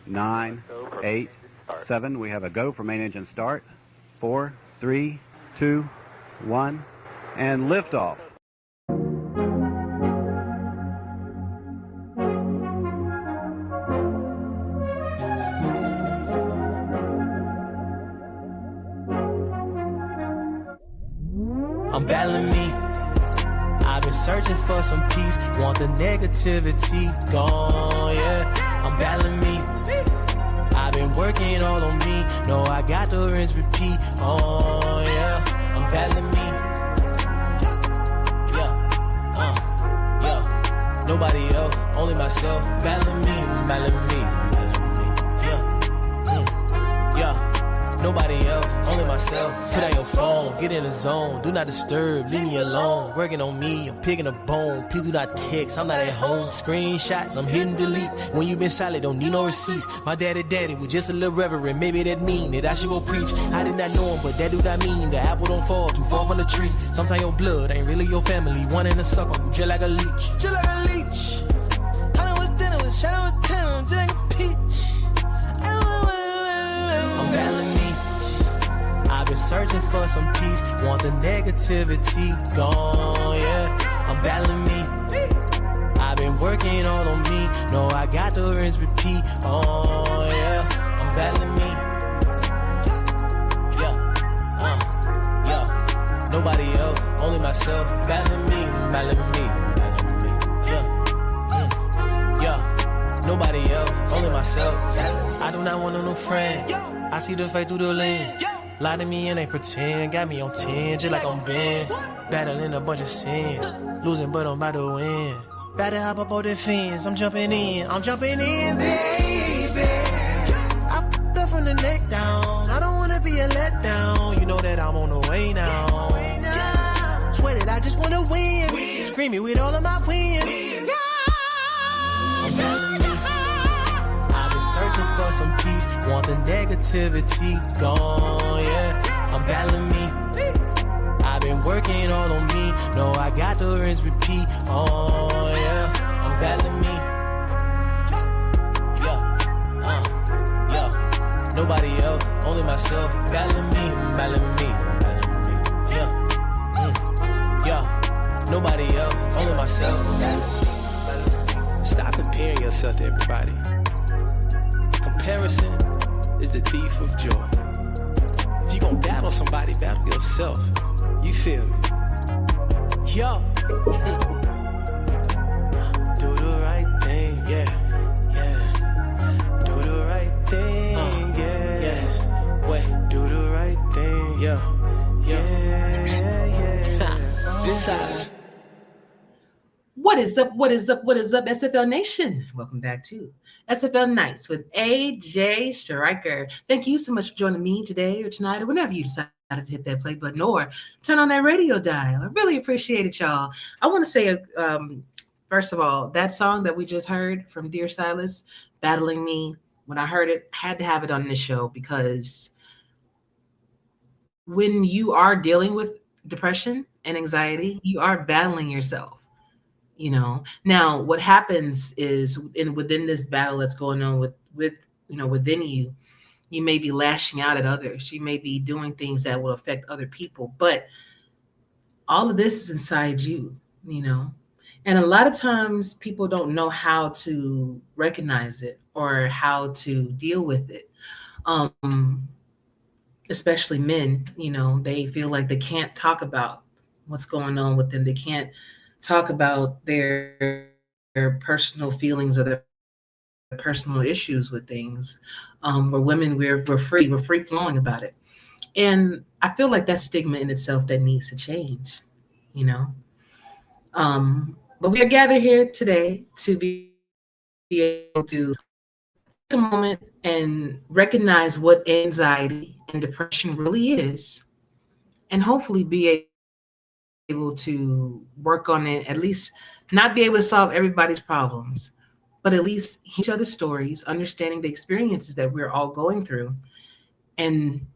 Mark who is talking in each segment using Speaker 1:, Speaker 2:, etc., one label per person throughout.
Speaker 1: 9, 8, 7. We have a go for main engine start. 4, 3, 2, 1, and liftoff.
Speaker 2: I'm battling me. I've been searching for some peace, want the negativity gone, yeah. I'm battling me. I've been working all on me, know I got the rinse repeat, oh yeah. I'm battling me. Yeah, nobody else, only myself. Battling me, battling me, battling me, yeah. Nobody else, only myself. Put on your phone, get in the zone. Do not disturb, leave me alone. Working on me, I'm picking a bone. Please do not text, I'm not at home. Screenshots, I'm hitting delete. When you been silent, don't need no receipts. My daddy was just a little reverend. Maybe that mean that I should go preach. I did not know him, but that do not mean the apple don't fall too far from the tree. Sometimes your blood ain't really your family. Wanting to suck on you just like a leech. Just like a leech. I was dinner with shadow and town, just like a peach. I'm battling me. I've been searching for some peace, want the negativity gone, yeah. I'm battling me. I've been working all on me, know I got the rinse repeat, oh yeah. I'm battling me. Yeah. Nobody else, only myself. Battling me, battling me, battling me, yeah. Nobody else, only myself. I do not want no friend. I see the fight through the lens. Lie to me and they pretend. Got me on 10, just like I'm Ben. Battling a bunch of sin. Losing, but I'm about to win. About to hop up on the fence. I'm jumping in, baby. I f***ed up from the neck down. I don't wanna be a letdown. You know that I'm on the way now. Swear that I just wanna win. Screaming with all of my wind. I'm battling me. I've been searching for some peace. Want the negativity gone, yeah. I'm battling me. I've been working all on me. Know I got the rinse repeat, oh yeah. I'm battling me. Yeah. Nobody else, only myself. Battling me, battling me, battling me, yeah. Nobody else, only myself.
Speaker 3: Stop comparing yourself to everybody. Comparison is the thief of joy. If you gonna battle somebody, battle yourself. You feel me? Yo.
Speaker 2: Do the right thing,
Speaker 3: Yeah.
Speaker 2: do the right thing,
Speaker 3: Yeah. Wait.
Speaker 2: do the right thing,
Speaker 3: Yo.
Speaker 2: yeah.
Speaker 3: Decide.
Speaker 4: What is up, SFL Nation? Welcome back to SFL Nights with AJ Stryker. Thank you so much for joining me today or tonight or whenever you decide to hit that play button or turn on that radio dial. I really appreciate it, y'all. I want to say, first of all, that song that we just heard from Dear Silas, Battling Me, when I heard it, I had to have it on this show because when you are dealing with depression and anxiety, you are battling yourself. You know, now what happens is within this battle that's going on with within you, you may be lashing out at others. You may be doing things that will affect other people, but all of this is inside you, and a lot of times people don't know how to recognize it or how to deal with it. Especially men, they feel like they can't talk about what's going on with them. They can't talk about their personal feelings or their personal issues with things. Where women, we're free flowing about it. And I feel like that's stigma in itself that needs to change, But we are gathered here today to be able to take a moment and recognize what anxiety and depression really is, and hopefully be able to work on it, at least not be able to solve everybody's problems, but at least each other's stories, understanding the experiences that we're all going through, and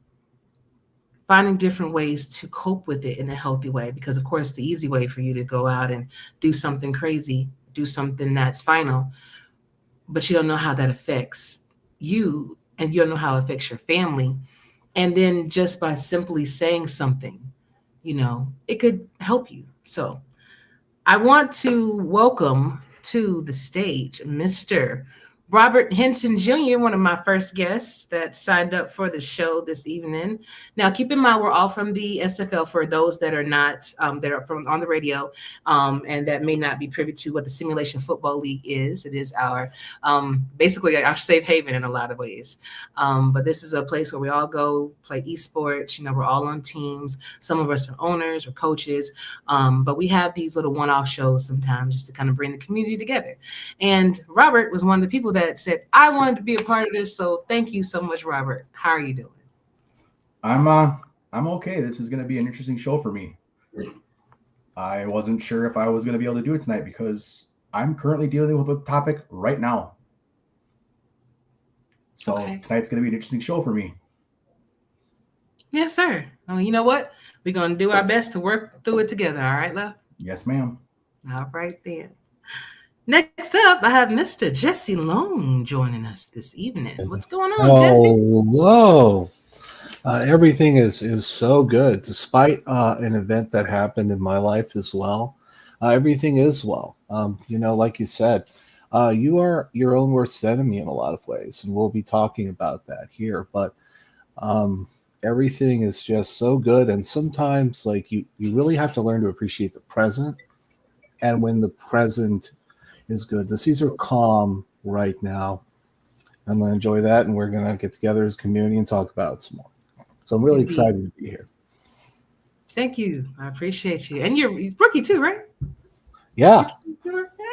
Speaker 4: finding different ways to cope with it in a healthy way. Because of course, the easy way for you to go out and do something crazy, do something that's final, but you don't know how that affects you, and you don't know how it affects your family. And then just by simply saying something, it could help you. So I want to welcome to the stage Mr. Robert Henson Jr., one of my first guests that signed up for the show this evening. Now, keep in mind, we're all from the SFL for those that are not, that are from on the radio, and that may not be privy to what the Simulation Football League is. It is our, basically, our safe haven in a lot of ways. But this is a place where we all go play esports. We're all on teams. Some of us are owners or coaches, but we have these little one-off shows sometimes just to kind of bring the community together. And Robert was one of the people that said, I wanted to be a part of this. So thank you so much, Robert. How are you doing?
Speaker 5: I'm okay. This is going to be an interesting show for me. I wasn't sure if I was going to be able to do it tonight because I'm currently dealing with a topic right now. So tonight's going to be an interesting show for me.
Speaker 4: Yes, sir. Well, you know what? We're going to do our best to work through it together. All right, love?
Speaker 5: Yes, ma'am.
Speaker 4: All right, then. Next up, I have Mr. Jesse Long joining us this evening. What's going on, Jesse?
Speaker 6: Hello. Everything is so good, despite an event that happened in my life as well. Everything is well. Like you said, you are your own worst enemy in a lot of ways, and we'll be talking about that here. But everything is just so good, and sometimes, like you really have to learn to appreciate the present, and when the present is good. The seas are calm right now. I'm going to enjoy that, and we're going to get together as a community and talk about it some more. So I'm really excited to be here.
Speaker 4: Thank you. I appreciate you. And you're rookie too, right?
Speaker 6: Yeah.
Speaker 4: Hey.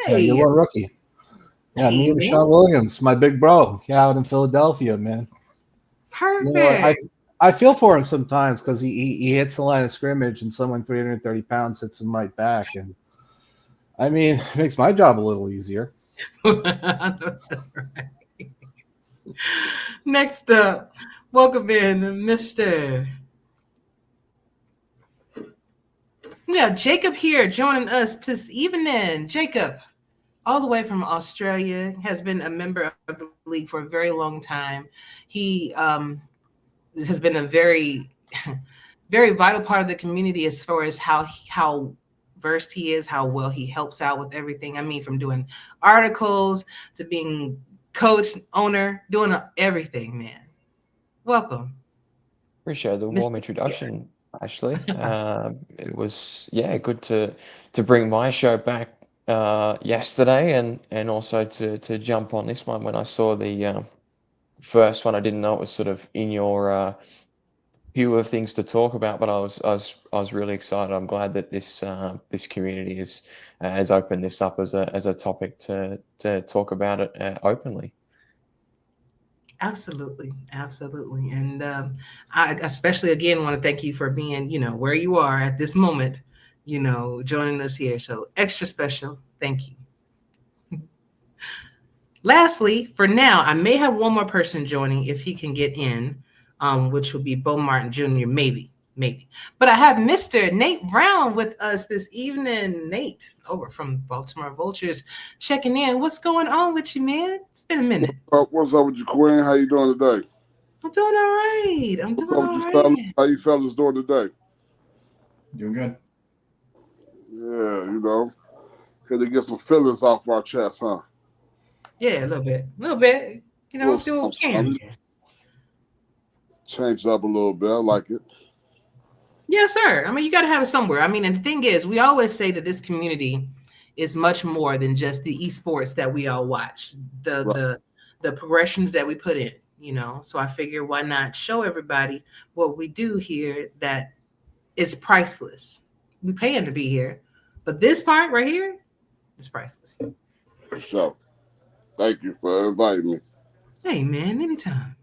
Speaker 6: Yeah, you're one rookie. Yeah, me and Sean Williams, my big bro. Yeah, out in Philadelphia, man.
Speaker 4: Perfect.
Speaker 6: I feel for him sometimes because he hits the line of scrimmage and someone 330 pounds hits him right back. And I mean, it makes my job a little easier.
Speaker 4: Next up, welcome in Mr. Yeah, Jacob here joining us this evening. Jacob, all the way from Australia, has been a member of the league for a very long time. He has been a very, very vital part of the community as far as how versed he is, how well he helps out with everything. I mean, from doing articles to being coach, owner, doing everything, man. Welcome.
Speaker 7: Appreciate the warm introduction, Ashley. It was good to bring my show back yesterday and also to jump on this one. When I saw the first one, I didn't know it was sort of in your queue of things to talk about, but I was really excited. I'm glad that this community has opened this up as a topic to talk about it openly.
Speaker 4: Absolutely. And I especially, again, want to thank you for being, where you are at this moment, joining us here. So extra special. Thank you. Lastly, for now, I may have one more person joining if he can get in, which would be Bo Martin Jr., maybe. But I have Mr. Nate Brown with us this evening. Nate, over from Baltimore Vultures, checking in. What's going on with you, man? It's been a minute.
Speaker 8: What's up with you, Queen? How you doing today?
Speaker 4: I'm doing all right.
Speaker 8: How you fellas doing today?
Speaker 5: Doing good.
Speaker 8: Yeah, had to get some feelings off our chest, huh?
Speaker 4: Yeah, a little bit. Do what we can.
Speaker 8: Changed up a little bit. I like it.
Speaker 4: Yes, sir. I mean, you got to have it somewhere. I mean, and the thing is, we always say that this community is much more than just the esports that we all watch, the progressions that we put in, So I figure, why not show everybody what we do here that is priceless. We paying to be here, but this part right here is priceless.
Speaker 8: For sure. Thank you for inviting me.
Speaker 4: Hey, man, anytime.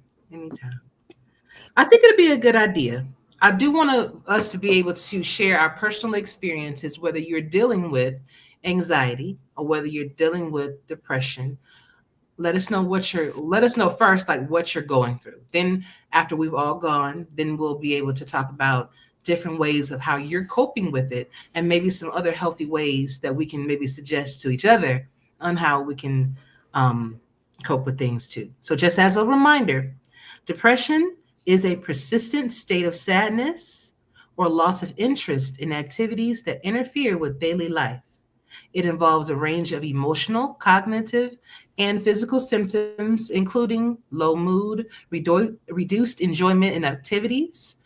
Speaker 4: I think it'd be a good idea. I do want us to be able to share our personal experiences, whether you're dealing with anxiety or whether you're dealing with depression. Let us know first, like what you're going through. Then after we've all gone, then we'll be able to talk about different ways of how you're coping with it and maybe some other healthy ways that we can maybe suggest to each other on how we can cope with things too. So just as a reminder, depression is a persistent state of sadness or loss of interest in activities that interfere with daily life. It involves a range of emotional, cognitive, and physical symptoms, including low mood, reduced enjoyment in activities,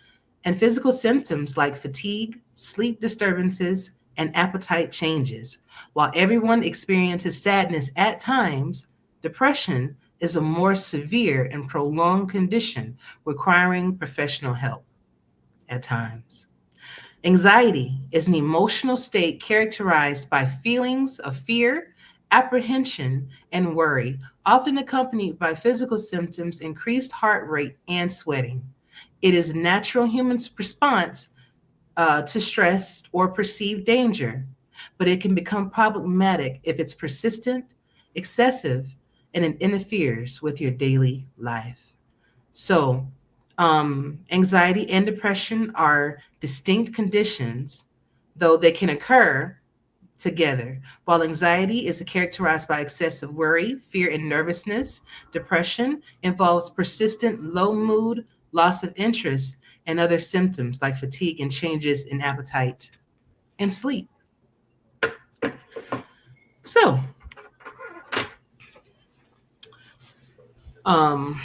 Speaker 4: and physical symptoms like fatigue, sleep disturbances, and appetite changes. While everyone experiences sadness at times, depression is a more severe and prolonged condition requiring professional help at times. Anxiety is an emotional state characterized by feelings of fear, apprehension, and worry, often accompanied by physical symptoms, increased heart rate, and sweating. It is a natural human response to stress or perceived danger, but it can become problematic if it's persistent, excessive, and it interferes with your daily life. So, anxiety and depression are distinct conditions, though they can occur together. While anxiety is characterized by excessive worry, fear, and nervousness, depression involves persistent low mood, loss of interest, and other symptoms like fatigue and changes in appetite and sleep. So, um,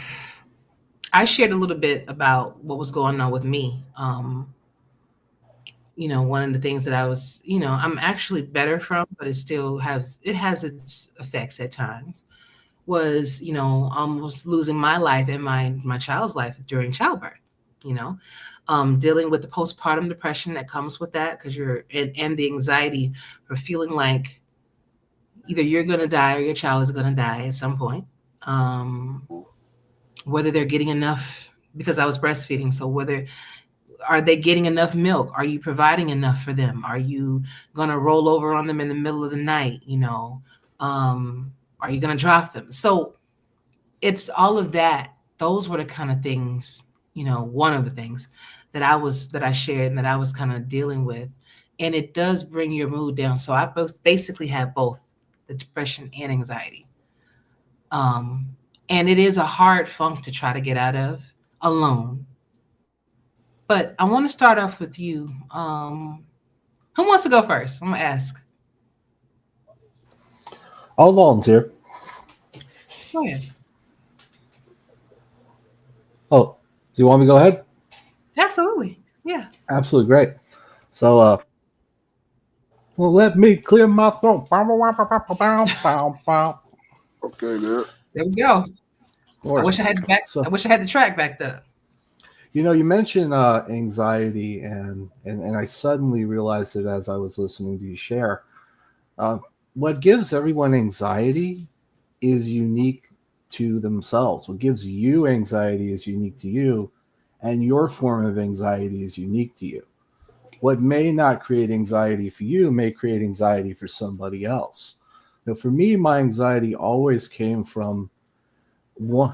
Speaker 4: I shared a little bit about what was going on with me. One of the things that I was, I'm actually better from, but it has its effects at times. Was almost losing my life and my child's life during childbirth. You know, dealing with the postpartum depression that comes with that because and the anxiety for feeling like either you're going to die or your child is going to die at some point. Um, whether they're getting enough because I was breastfeeding, so whether are they getting enough milk? Are you providing enough for them? Are you going to roll over on them in the middle of the night? Are you going to drop them? So it's all of that. Those were the kind of things, one of the things that I shared and that I was kind of dealing with. And it does bring your mood down. So I both basically have both the depression and anxiety. And it is a hard funk to try to get out of alone. But I want to start off with you. Who wants to go first? I'm gonna ask.
Speaker 6: I'll volunteer.
Speaker 4: Go ahead.
Speaker 6: Oh, do you want me to go ahead?
Speaker 4: Absolutely. Yeah.
Speaker 6: Absolutely great. So, well, let me clear my throat.
Speaker 8: Okay, there.
Speaker 4: There we go. I wish I had the track backed up.
Speaker 6: You mentioned anxiety, and I suddenly realized it as I was listening to you share. What gives everyone anxiety is unique to themselves. What gives you anxiety is unique to you, and your form of anxiety is unique to you. What may not create anxiety for you may create anxiety for somebody else. Now, for me, my anxiety always came from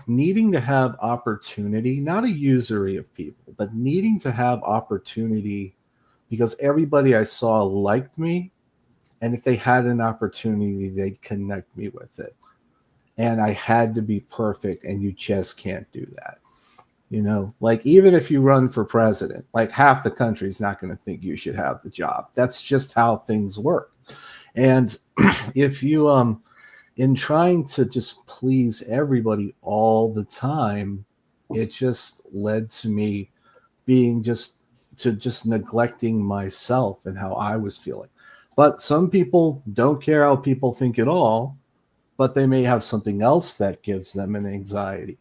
Speaker 6: needing to have opportunity, not a usury of people, but needing to have opportunity because everybody I saw liked me. And if they had an opportunity, they'd connect me with it. And I had to be perfect, and you just can't do that. Like even if you run for president, like half the country's not going to think you should have the job. That's just how things work. And if you, in trying to just please everybody all the time, it just led to me being just neglecting myself and how I was feeling. But some people don't care how people think at all, but they may have something else that gives them an anxiety.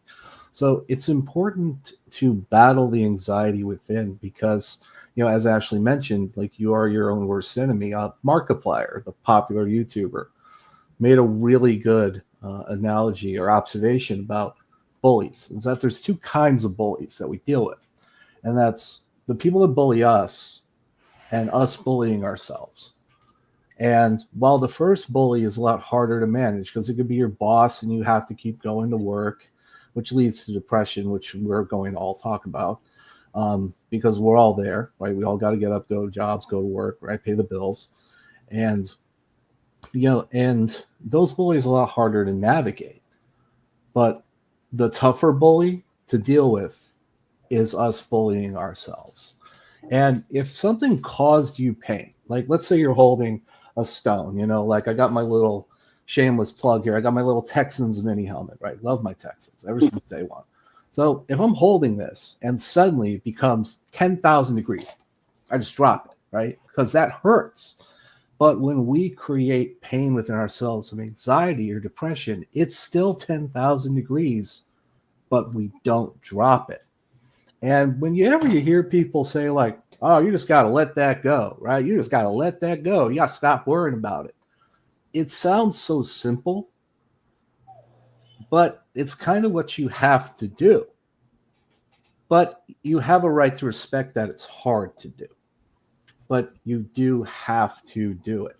Speaker 6: So it's important to battle the anxiety within because, as Ashley mentioned, like you are your own worst enemy. Markiplier, the popular YouTuber, made a really good analogy or observation about bullies. Is that there's two kinds of bullies that we deal with. And that's the people that bully us and us bullying ourselves. And while the first bully is a lot harder to manage because it could be your boss and you have to keep going to work, which leads to depression, which we're going to all talk about because we're all there, right? We all got to get up, go to jobs, go to work, right? Pay the bills. And, and those bullies are a lot harder to navigate. But the tougher bully to deal with is us bullying ourselves. And if something caused you pain, like let's say you're holding a stone, like I got my little shameless plug here. I got my little Texans mini helmet, right? Love my Texans ever since day one. So if I'm holding this and suddenly it becomes 10,000 degrees, I just drop it, right? Because that hurts. But when we create pain within ourselves of anxiety or depression, it's still 10,000 degrees, but we don't drop it. And whenever you hear people say like, oh, you just got to let that go, right? You just got to let that go. You got to stop worrying about it. It sounds so simple, but it's kind of what you have to do. But you have a right to respect that it's hard to do. But you do have to do it,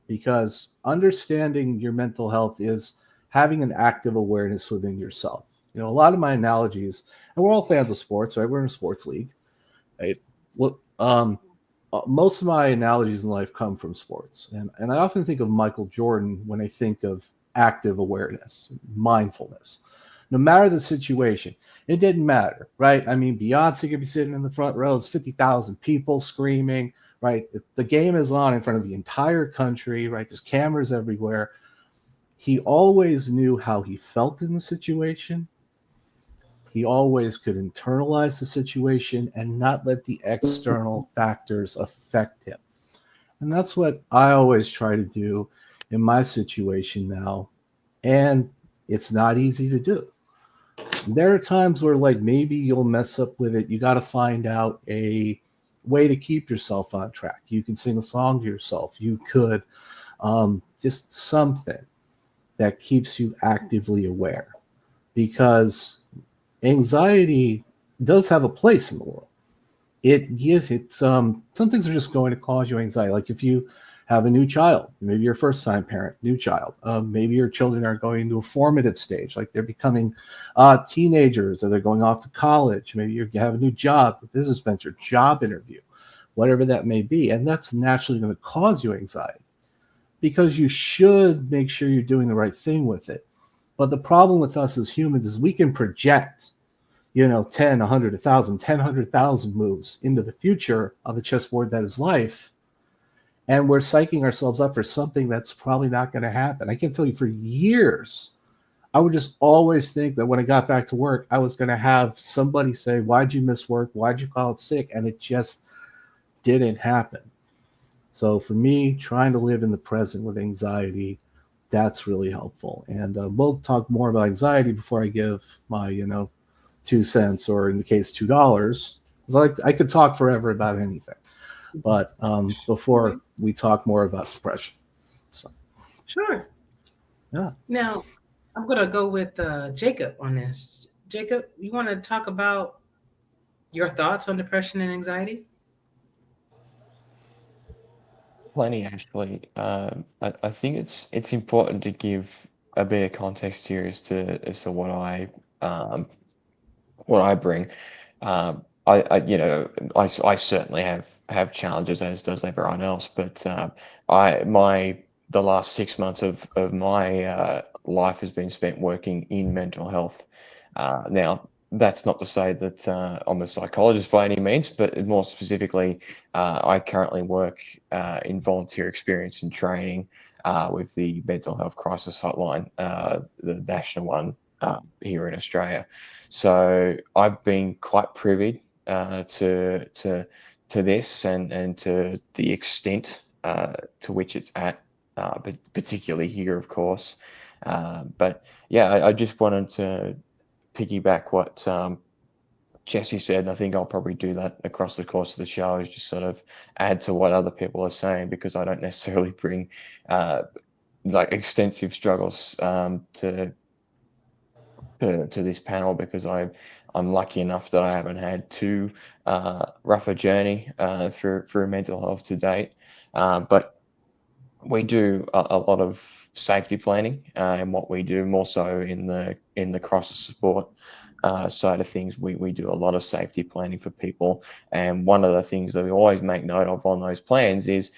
Speaker 6: because understanding your mental health is having an active awareness within yourself. A lot of my analogies, and we're all fans of sports, right? We're in a sports league, right? Most of my analogies in life come from sports. And I often think of Michael Jordan when I think of active awareness, mindfulness. No matter the situation, it didn't matter, right? I mean, Beyonce could be sitting in the front row, there's 50,000 people screaming, right? The game is on in front of the entire country, right? There's cameras everywhere. He always knew how he felt in the situation. He always could internalize the situation and not let the external factors affect him. And that's what I always try to do in my situation now. And it's not easy to do. There are times where like maybe you'll mess up with it. You got to find out a way to keep yourself on track. You can sing a song to yourself. You could just something that keeps you actively aware, because anxiety does have a place in the world. Some things are just going to cause you anxiety. Like if you have a new child, maybe you're a first-time parent, new child, maybe your children are going to a formative stage, like they're becoming teenagers, or they're going off to college. Maybe you have a new job, a business venture, job interview, whatever that may be. And that's naturally going to cause you anxiety, because you should make sure you're doing the right thing with it. But the problem with us as humans is we can project, 10, 100, 1,000, 10, 100,000 moves into the future of the chessboard that is life. And we're psyching ourselves up for something that's probably not going to happen. I can tell you for years, I would just always think that when I got back to work, I was going to have somebody say, why'd you miss work? Why'd you call it sick? And it just didn't happen. So for me, trying to live in the present with anxiety, that's really helpful. And we'll talk more about anxiety before I give my, 2 cents, or in the case, $2. I could talk forever about anything. But before we talk more about depression. So.
Speaker 4: Sure.
Speaker 6: Yeah.
Speaker 4: Now, I'm going to go with Jacob on this. Jacob, you want to talk about your thoughts on depression and anxiety?
Speaker 7: Plenty, actually. I think it's important to give a bit of context here as to what I bring. I certainly have challenges, as does everyone else. But the last 6 months of my life has been spent working in mental health. Now, that's not to say that I'm a psychologist by any means, but more specifically, I currently work in volunteer experience and training with the Mental Health Crisis Hotline, the national one here in Australia. So I've been quite privy to this and to the extent to which it's at, but particularly here, of course. But yeah, I just wanted to piggyback what Jesse said, and I think I'll probably do that across the course of the show, is just sort of add to what other people are saying, because I don't necessarily bring like extensive struggles to this panel, because I'm lucky enough that I haven't had too rough a journey through mental health to date. But we do a lot of safety planning in what we do, more so in the crisis support side of things, we do a lot of safety planning for people. And one of the things that we always make note of on those plans is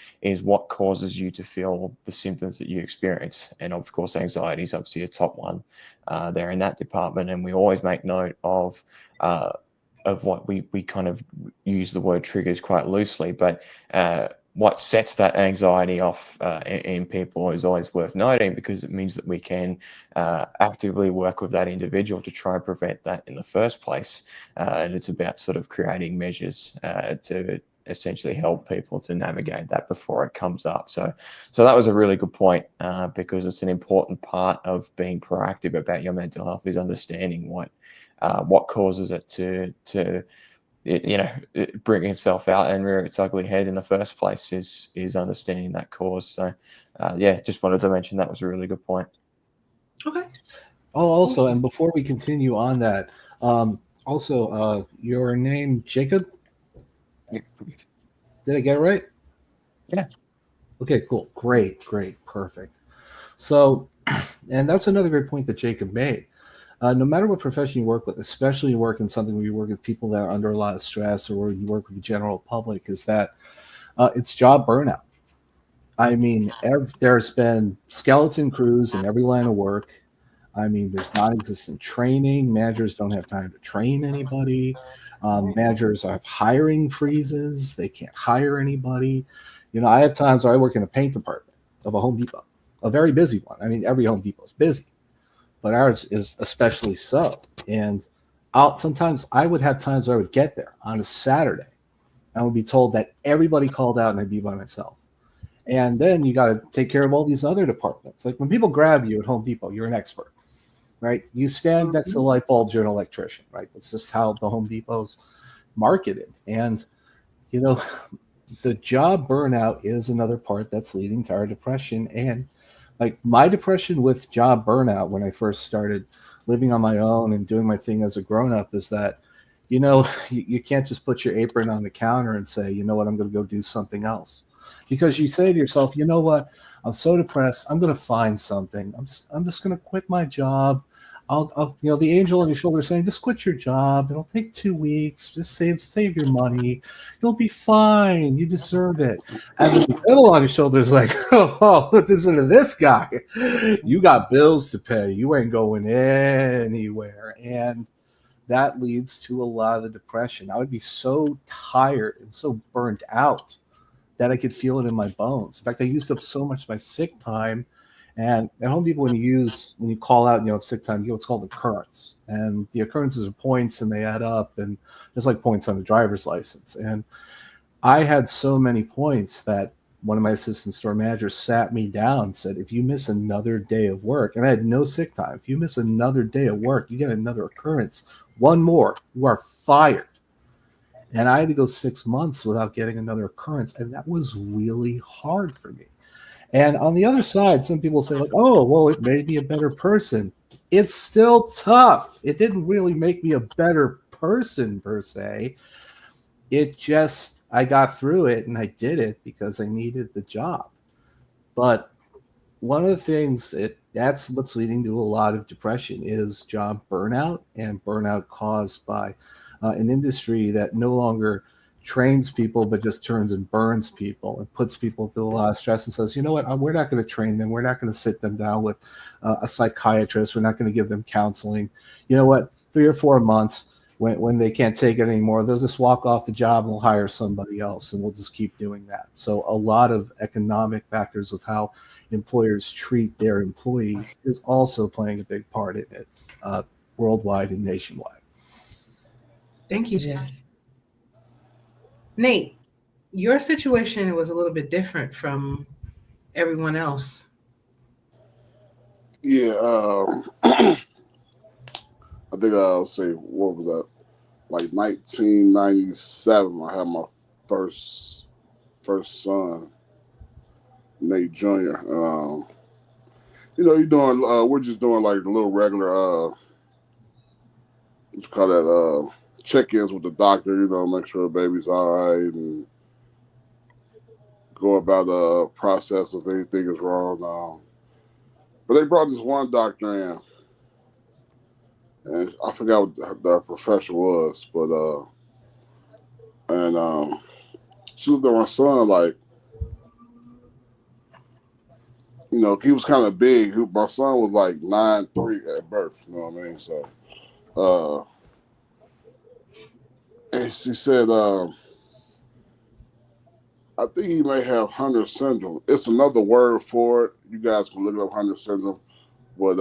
Speaker 7: what causes you to feel the symptoms that you experience. And of course, anxiety is obviously a top one there in that department. And we always make note of what we kind of use the word triggers quite loosely, but what sets that anxiety off in people is always worth noting, because it means that we can actively work with that individual to try and prevent that in the first place. And it's about sort of creating measures to essentially help people to navigate that before it comes up. So that was a really good point, because it's an important part of being proactive about your mental health, is understanding what causes it to bring itself out and rear its ugly head in the first place is understanding that cause. So just wanted to mention that was a really good point.
Speaker 4: Okay.
Speaker 6: Oh, also, and before we continue on that, your name, Jacob?
Speaker 7: Yeah.
Speaker 6: Did I get it right?
Speaker 7: Yeah.
Speaker 6: Okay, cool. Great, perfect. So, and that's another great point that Jacob made. No matter what profession you work with, especially you work in something where you work with people that are under a lot of stress, or where you work with the general public, is that it's job burnout. I mean, there's been skeleton crews in every line of work. I mean, there's non-existent training. Managers don't have time to train anybody. Managers have hiring freezes. They can't hire anybody. I have times where I work in a paint department of a Home Depot, a very busy one. I mean, every Home Depot is busy, but ours is especially so. And sometimes I would have times where I would get there on a Saturday. I would be told that everybody called out and I'd be by myself. And then you got to take care of all these other departments. Like when people grab you at Home Depot, you're an expert, right? You stand next to the light bulbs, you're an electrician, right? That's just how the Home Depot's marketed. And, the job burnout is another part that's leading to our depression. And like my depression with job burnout when I first started living on my own and doing my thing as a grown-up is that, you can't just put your apron on the counter and say, you know what, I'm going to go do something else. Because you say to yourself, you know what, I'm so depressed, I'm going to find something. I'm just going to quit my job. I'll the angel on your shoulder saying, just quit your job. It'll take 2 weeks. Just save your money. You'll be fine. You deserve it. And the devil on your shoulder is like, oh, listen to this guy. You got bills to pay. You ain't going anywhere. And that leads to a lot of the depression. I would be so tired and so burnt out that I could feel it in my bones. In fact, I used up so much of my sick time. And at Home Depot, when you call out, sick time, you get what's called occurrence. And the occurrences are points and they add up, and just like points on a driver's license. And I had so many points that one of my assistant store managers sat me down and said, if you miss another day of work, and I had no sick time, if you miss another day of work, you get another occurrence, one more, you are fired. And I had to go 6 months without getting another occurrence. And that was really hard for me. And on the other side, some people say like, oh, well, it made me a better person. It's still tough. It didn't really make me a better person per se. It just, I got through it and I did it because I needed the job. But one of the things that's what's leading to a lot of depression is job burnout, and burnout caused by an industry that no longer trains people, but just turns and burns people and puts people through a lot of stress and says, you know what, we're not going to train them. We're not going to sit them down with a psychiatrist. We're not going to give them counseling. You know what, 3 or 4 months, when they can't take it anymore, they'll just walk off the job and we'll hire somebody else, and we'll just keep doing that. So a lot of economic factors of how employers treat their employees is also playing a big part in it, worldwide and nationwide.
Speaker 4: Thank you, Jess. Nate, your situation was a little bit different from everyone else.
Speaker 8: Yeah, I think I'll say, what was that? Like 1997, I had my first son, Nate Jr. You're doing. We're just doing like a little regular. Let's call that check-ins with the doctor. Make sure the baby's all right and go about the process if anything is wrong. But they brought this one doctor in, and I forgot what the profession was, but she looked at my son like, you know, he was kind of big. My son was like 9'3" at birth. You know what I mean? So, and she said, I think he may have Hunter syndrome. It's another word for it. You guys can look up Hunter syndrome, but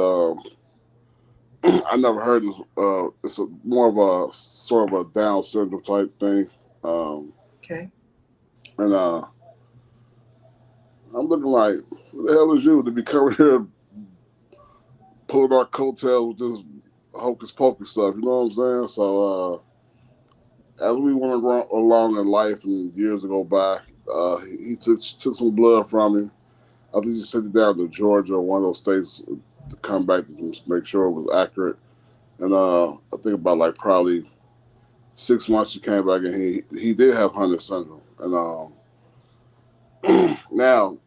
Speaker 8: I never heard this. It's more of a sort of a Down syndrome type thing.
Speaker 4: Okay.
Speaker 8: And I'm looking like, who the hell is you to be coming here pulling our coattails with this hocus pocus stuff? You know what I'm saying? So as we went along in life and years go by, he took some blood from him. I think he sent it down to Georgia, one of those states, to come back to make sure it was accurate. And I think about like probably 6 months he came back and he did have Hunter syndrome. And now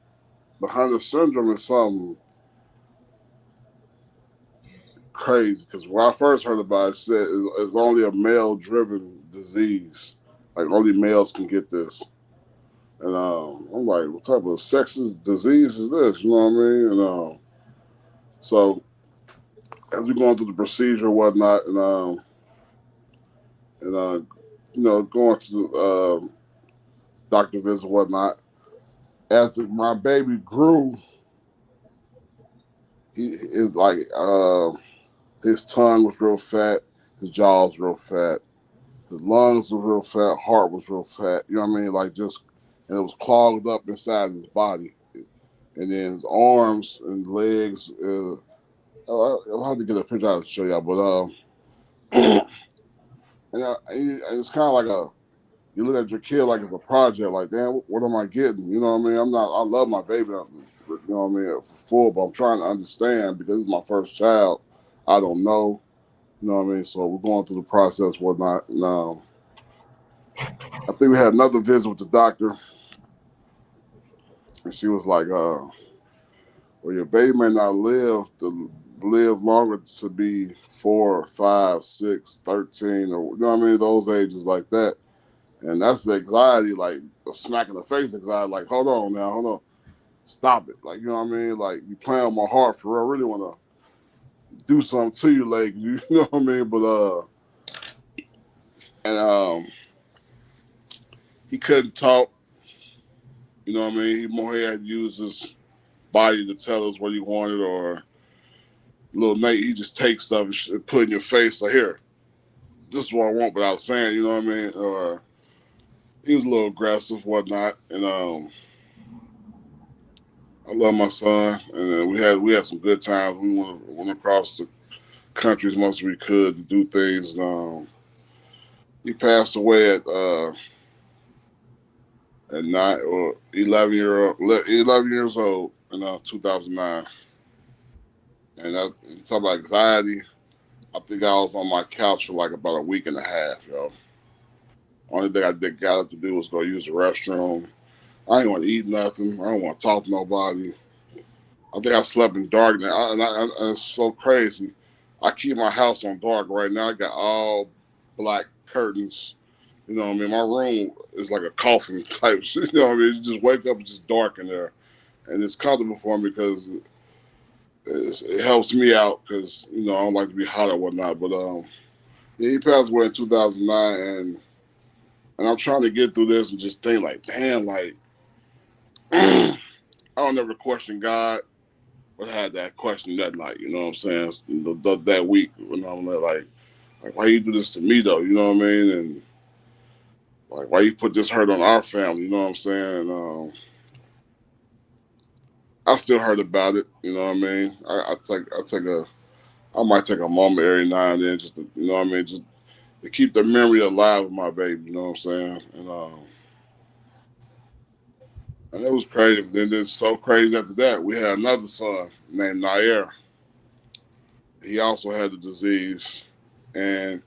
Speaker 8: the Hunter syndrome is something crazy because when I first heard about it, it said it's only a male-driven disease. Like only males can get this. And I'm like, what type of sexist disease is this? You know what I mean? And so as we going through the procedure and whatnot, and you know, going to doctor visit and whatnot, as my baby grew, he is like his tongue was real fat, his jaws real fat, his lungs were real fat, heart was real fat. You know what I mean? Like just, and it was clogged up inside his body, and then his arms and legs. I'll have to get a picture out to show y'all, but and it's kind of like you look at your kid like it's a project. Like, damn, what am I getting? You know what I mean? I love my baby, you know what I mean, for full, but I'm trying to understand because it's my first child. I don't know, you know what I mean? So we're going through the process, whatnot. And I think we had another visit with the doctor, and she was like, well, your baby may not live longer to be 4, 5, 6, 13, or you know what I mean, those ages like that. And that's the anxiety, like a smack in the face anxiety, like, hold on, stop it. Like, you know what I mean? Like, you playing with my heart for real. I really want to do something to you, like, you know what I mean? But, he couldn't talk, you know what I mean? He more had to use his body to tell us what he wanted, or little Nate, he just takes stuff and put in your face, like, here, this is what I want without saying, you know what I mean? Or he was a little aggressive, whatnot, and I love my son, and we had some good times. We went across the country as much as we could to do things. He passed away at 9 or 11 years old in 2009. And you talk about anxiety. I think I was on my couch for like about a week and a half, yo. Only thing I got up to do was go use the restroom. I didn't want to eat nothing. I don't want to talk to nobody. I think I slept in darkness. And it's so crazy. I keep my house on dark right now. I got all black curtains. You know what I mean? My room is like a coffin type shit. You know what I mean? You just wake up, it's just dark in there. And it's comfortable for me because it helps me out because, you know, I don't like to be hot or whatnot. But yeah, he passed away in 2009. And I'm trying to get through this and just think like, damn, like, I don't ever question God. But I had that question that night, you know what I'm saying? That week, when I'm like, why you do this to me though? You know what I mean? And like, why you put this hurt on our family? You know what I'm saying? I still heard about it. You know what I mean? I might take a moment every now and then, just to, you know what I mean, just to keep the memory alive of my baby. You know what I'm saying? And it was crazy. Then it's so crazy after that. We had another son named Nair. He also had the disease, and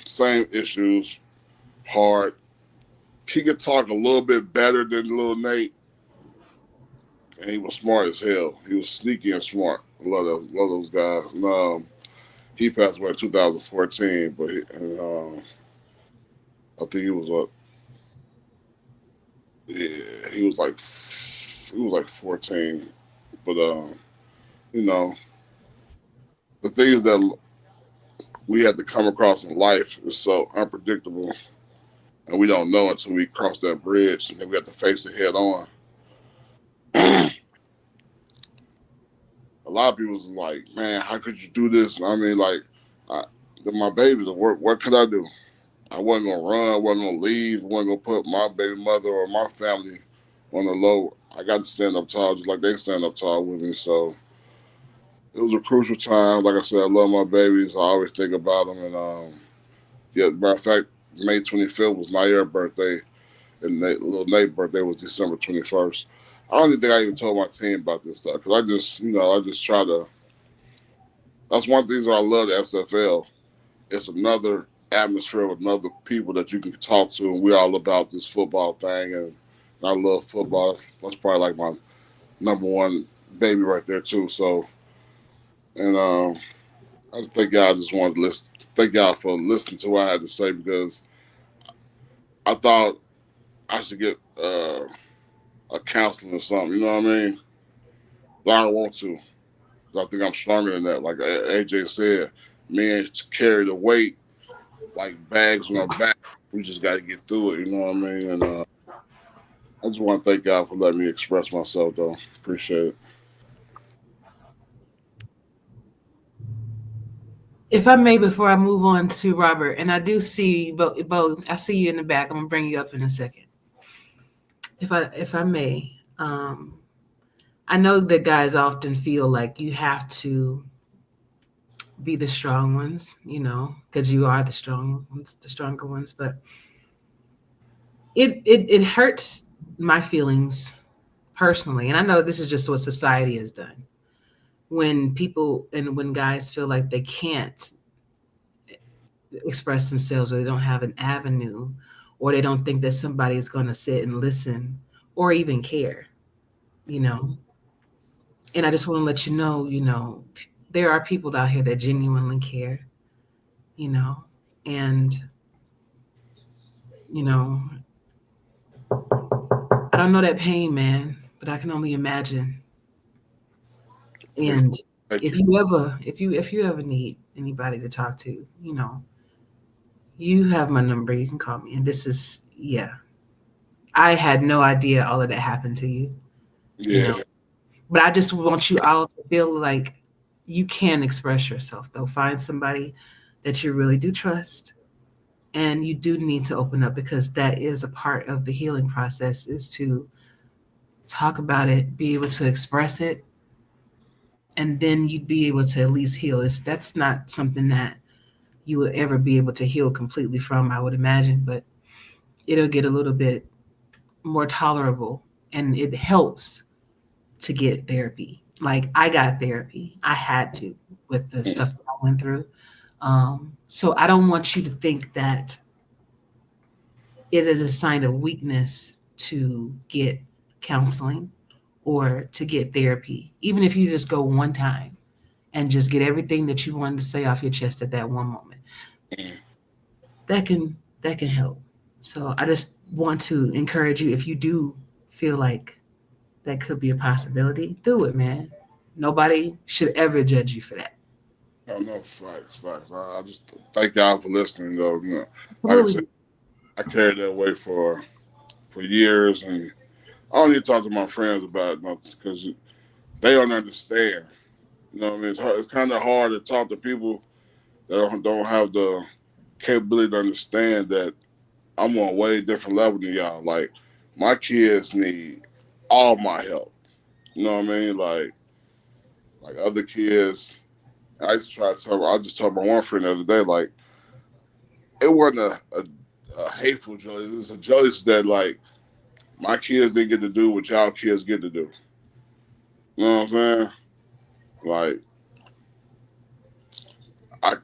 Speaker 8: same issues, hard. He could talk a little bit better than little Nate, and he was smart as hell. He was sneaky and smart. love those guys. And, he passed away in 2014, but I think he was yeah, he was like 14. But you know, the things that we had to come across in life is so unpredictable, and we don't know until we cross that bridge, and then we have to face it head on. A lot of people was like, "Man, how could you do this?" And I mean, like, I, my babies. What could I do? I wasn't gonna run. I wasn't gonna leave. I wasn't gonna put my baby mother or my family on the low. I got to stand up tall, just like they stand up tall with me. So it was a crucial time. Like I said, I love my babies. I always think about them. And yeah, matter of fact, May 25th was Nair's birthday, and little Nate's birthday was December 21st. I don't even think I even told my team about this stuff because I just try to. That's one thing that I love the SFL. It's another atmosphere with other people that you can talk to, and we're all about this football thing. And I love football. That's probably like my number one baby right there too. So, and I think y'all just wanted to listen. Thank y'all for listening to what I had to say because I thought I should get a counseling or something. You know what I mean? But I don't want to. I think I'm stronger than that. Like AJ said, men carry the weight like bags on our back. We just got to get through it. You know what I mean? And I just want to thank God for letting me express myself, though. Appreciate it.
Speaker 4: If I may, before I move on to Robert, and I do see both, I see you in the back. I'm gonna bring you up in a second. If I may, I know that guys often feel like you have to be the strong ones, because you are the strong ones, the stronger ones. But it hurts my feelings personally, and I know this is just what society has done. When guys feel like they can't express themselves, or they don't have an avenue, or they don't think that somebody is going to sit and listen or even care, you know. And I just want to let there are people out here that genuinely care, you know, and you know, I don't know that pain, man, but I can only imagine. And
Speaker 8: Thank
Speaker 4: if
Speaker 8: you.
Speaker 4: you ever need anybody to talk to, you have my number. You can call me. And this is, yeah, I had no idea all of that happened to you,
Speaker 8: Yeah.
Speaker 4: But I just want you all to feel like you can express yourself, though. Find somebody that you really do trust. And you do need to open up, because that is a part of the healing process, is to talk about it, be able to express it, and then you'd be able to at least heal. That's not something that you will ever be able to heal completely from, I would imagine, but it'll get a little bit more tolerable, and it helps to get therapy. Like, I got therapy. I had to, with the stuff that I went through. So I don't want you to think that it is a sign of weakness to get counseling or to get therapy, even if you just go one time and just get everything that you wanted to say off your chest at that one moment. That can help. So I just want to encourage you, if you do feel like that could be a possibility, do it, man. Nobody should ever judge you for that.
Speaker 8: No, facts. I just thank y'all for listening, though. Like I said,
Speaker 4: Absolutely.
Speaker 8: I carried that weight for years, and I don't need to talk to my friends about it because they don't understand. You know what I mean? It's kind of hard to talk to people that don't have the capability to understand that I'm on a way different level than y'all. Like, my kids need all my help. You know what I mean? Like other kids, I used to try to tell. I just told my one friend the other day, like, it wasn't a hateful jealousy. It's a jealousy that, like, my kids didn't get to do what y'all kids get to do. You know what I'm saying? Like, I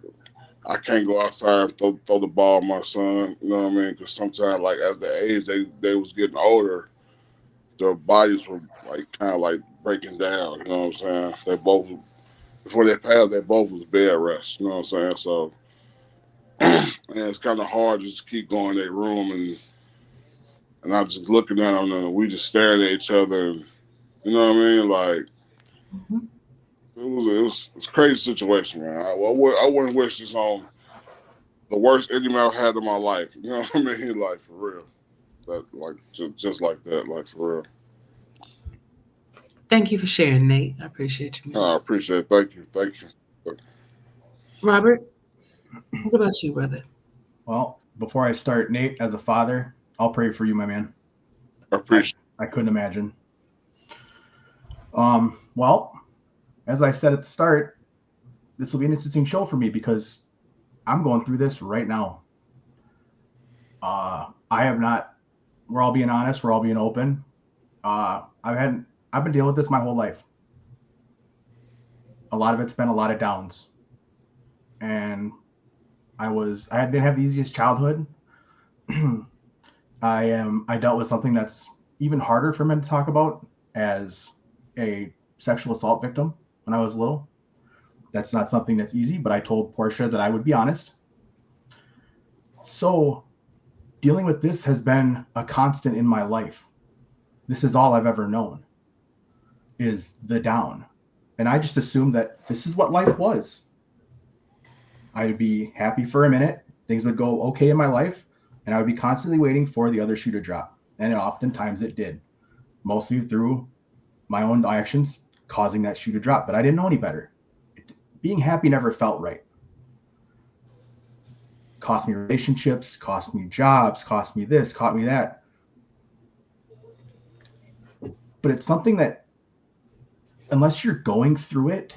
Speaker 8: I can't go outside and throw the ball at my son. You know what I mean? Because sometimes, like, as the age they was getting older, their bodies were like kind of like breaking down. You know what I'm saying? They both before they passed, they both was bed rest. You know what I'm saying? So, and it's kind of hard just to keep going in their room and I just looking at them and we just staring at each other. And, you know what I mean? Like it's a crazy situation, man. I wouldn't wish this on the worst enemy I've had in my life. You know what I mean? Like for real. That like just like that, like for real.
Speaker 4: Thank you for sharing, Nate. I appreciate you.
Speaker 8: I appreciate it. Thank you.
Speaker 4: Robert, what about you, brother?
Speaker 5: Well, before I start, Nate, as a father, I'll pray for you, my man.
Speaker 8: I appreciate
Speaker 5: I couldn't imagine. Well, as I said at the start, this will be an interesting show for me because I'm going through this right now. I have not, we're all being honest, we're all being open. I've been dealing with this my whole life. A lot of it's been a lot of downs. And I didn't have the easiest childhood. I dealt with something that's even harder for men to talk about as a sexual assault victim when I was little. That's not something that's easy, but I told Portia that I would be honest. So dealing with this has been a constant in my life. This is all I've ever known, is the down. And I just assumed that this is what life was. I'd be happy for a minute, things would go okay in my life, and I would be constantly waiting for the other shoe to drop. And oftentimes it did, mostly through my own actions causing that shoe to drop, but I didn't know any better. Being happy never felt right. Cost me relationships, cost me jobs, cost me this, cost me that. But it's something that, unless you're going through it,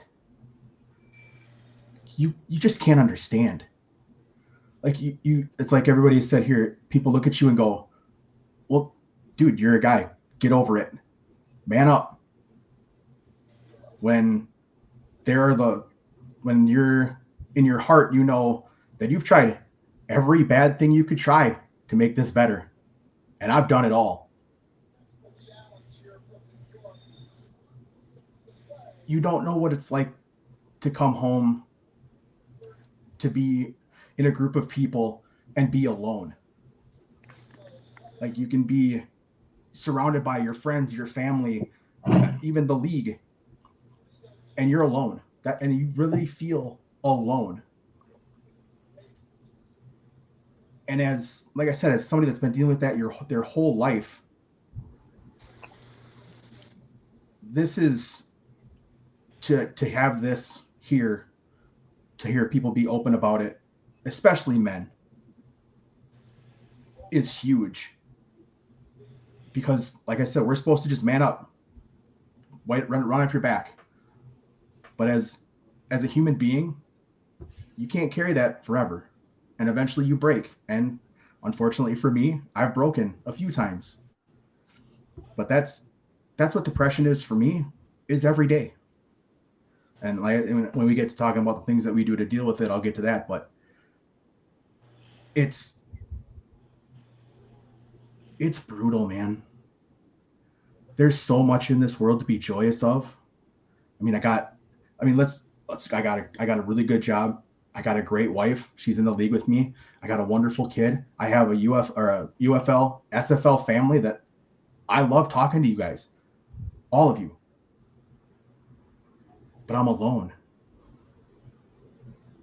Speaker 5: you just can't understand. Like you it's like everybody has said here, people look at you and go, well, dude, you're a guy, get over it, man up. When you're in your heart, you know that you've tried every bad thing you could try to make this better, and I've done it all. You don't know what it's like to come home, to be in a group of people and be alone. Like you can be surrounded by your friends, your family, even the league, and you're alone. And you really feel alone. And like I said, as somebody that's been dealing with that their whole life, this is to have this here, to hear people be open about it, especially men, is huge. Because, like I said, we're supposed to just man up, run off your back. But as a human being, you can't carry that forever. And eventually you break. And unfortunately for me, I've broken a few times. But that's what depression is for me, is every day. And when we get to talking about the things that we do to deal with it, I'll get to that. But it's brutal, man. There's so much in this world to be joyous of. I got a really good job. I got a great wife. She's in the league with me. I got a wonderful kid. I have a UFL, SFL family that I love talking to you guys, all of you. But I'm alone.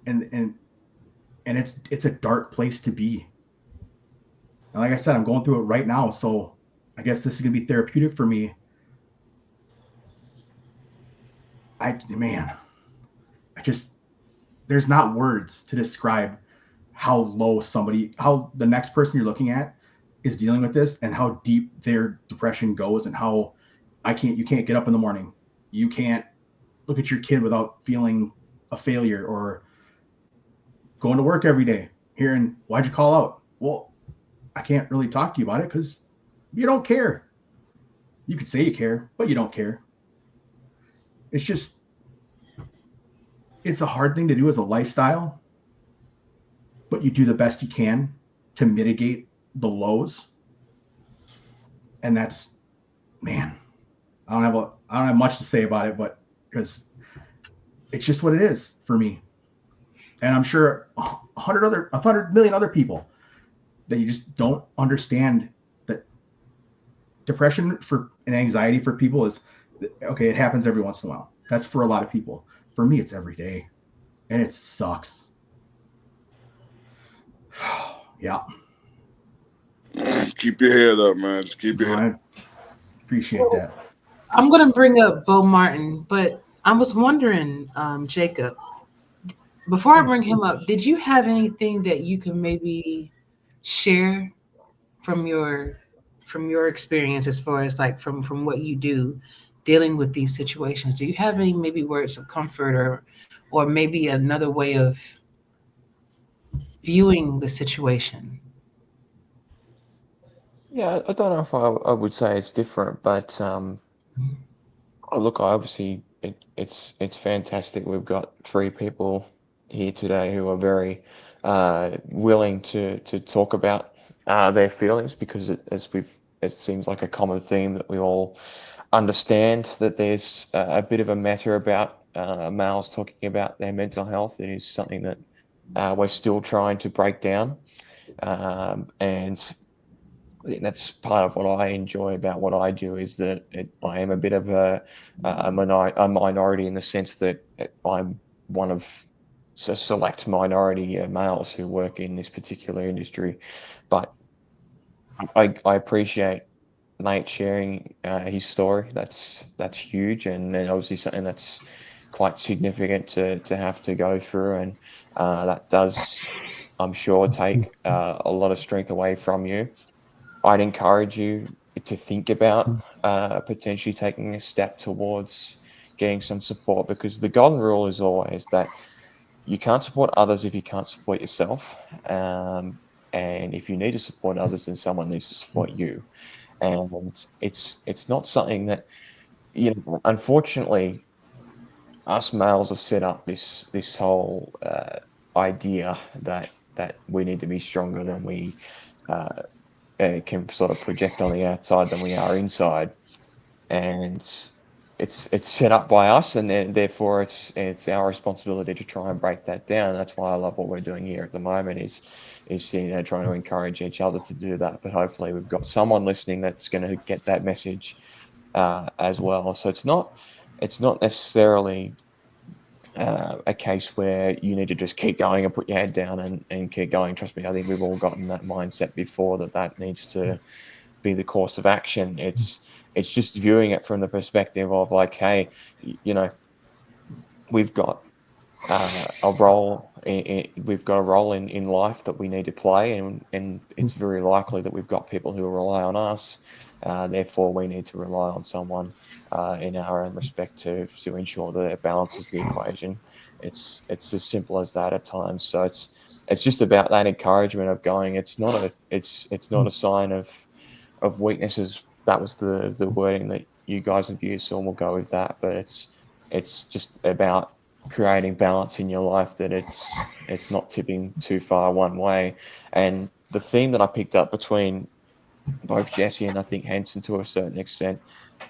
Speaker 5: And it's a dark place to be. And like I said, I'm going through it right now, so I guess this is gonna be therapeutic for me. There's not words to describe how the next person you're looking at is dealing with this, and how deep their depression goes, and how you can't get up in the morning. You can't look at your kid without feeling a failure, or going to work every day hearing, why'd you call out? Well, I can't really talk to you about it because you don't care. You could say you care, but you don't care. It's a hard thing to do as a lifestyle, but you do the best you can to mitigate the lows. And that's, man, I don't have much to say about it, but because it's just what it is for me. And I'm sure 100 million other people that you just don't understand that depression and anxiety for people is okay. It happens every once in a while. That's for a lot of people. For me, it's every day, and it sucks. Yeah.
Speaker 8: Keep your head up, man. Just keep your head.
Speaker 5: I appreciate that.
Speaker 4: I'm going to bring up Bo Martin, but I was wondering, Jacob, before I bring him up, did you have anything that you can maybe share from your experience as far as like from what you do dealing with these situations? Do you have any maybe words of comfort or maybe another way of viewing the situation?
Speaker 7: Yeah, I don't know if I would say it's different, but look, obviously it's fantastic. We've got three people here today who are very willing to talk about their feelings because it seems like a common theme that we all understand that there's a bit of a matter about males talking about their mental health. It is something that we're still trying to break down, and I think that's part of what I enjoy about what I do is that I am a bit of a minority in the sense that I'm one of a select minority males who work in this particular industry. But I appreciate Nate sharing his story. That's huge, and obviously something that's quite significant to have to go through, and that does, I'm sure, take a lot of strength away from you. I'd encourage you to think about potentially taking a step towards getting some support because the golden rule is always that you can't support others if you can't support yourself. And if you need to support others, then someone needs to support you. And it's not something that, unfortunately, us males have set up this whole idea that we need to be stronger than we uh, can sort of project on the outside than we are inside, and it's set up by us, and then therefore it's our responsibility to try and break that down. That's why I love what we're doing here at the moment is trying to encourage each other to do that. But hopefully we've got someone listening that's going to get that message as well. So it's not necessarily a case where you need to just keep going and put your head down and keep going. Trust me, I think we've all gotten that mindset before that needs to be the course of action. It's just viewing it from the perspective of like, hey, we've got a role. We've got a role in life that we need to play, and it's very likely that we've got people who rely on us. Therefore, we need to rely on someone in our own respect to ensure that it balances the equation. It's as simple as that at times. So it's just about that encouragement of going. It's not a sign of weaknesses. That was the wording that you guys have used, so we'll go with that. But it's just about creating balance in your life, that it's not tipping too far one way. And the theme that I picked up between both Jesse and I think Henson to a certain extent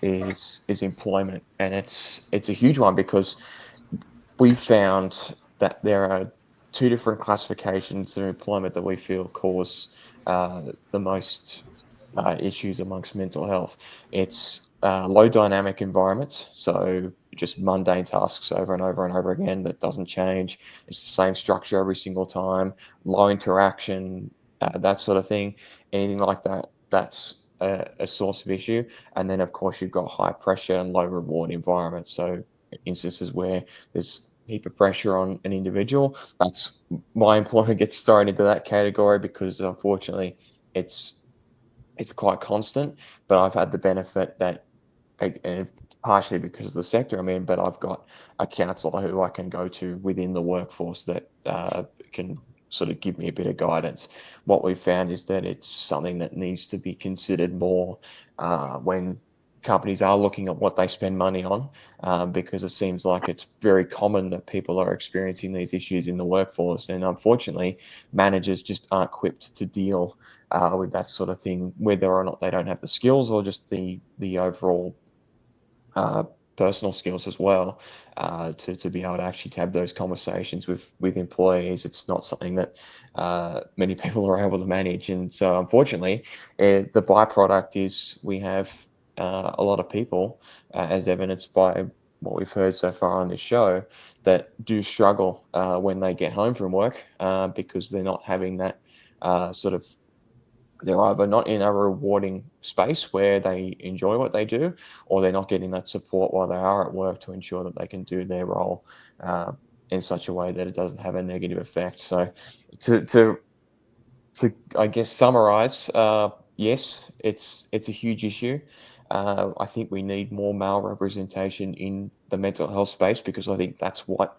Speaker 7: is employment, and it's a huge one because we found that there are two different classifications of employment that we feel cause the most issues amongst mental health. It's low dynamic environments, so just mundane tasks over and over and over again that doesn't change. It's the same structure every single time, low interaction, that sort of thing. Anything like that, that's a source of issue. And then, of course, you've got high pressure and low reward environments. So instances where there's heap of pressure on an individual, that's my employment gets thrown into that category because unfortunately it's quite constant. But I've had the benefit that, and it's partially because of the sector I'm in, but I've got a counsellor who I can go to within the workforce that can sort of give me a bit of guidance. What we've found is that it's something that needs to be considered more when companies are looking at what they spend money on, because it seems like it's very common that people are experiencing these issues in the workforce. And unfortunately, managers just aren't equipped to deal with that sort of thing, whether or not they don't have the skills or just the overall personal skills as well, to be able to actually have those conversations with employees. It's not something that many people are able to manage, and so unfortunately, the byproduct is we have a lot of people, as evidenced by what we've heard so far on this show, that do struggle when they get home from work because they're not having that sort of, they're either not in a rewarding space where they enjoy what they do, or they're not getting that support while they are at work to ensure that they can do their role in such a way that it doesn't have a negative effect. So to I guess summarize, yes, it's a huge issue. I think we need more male representation in the mental health space, because I think that's what,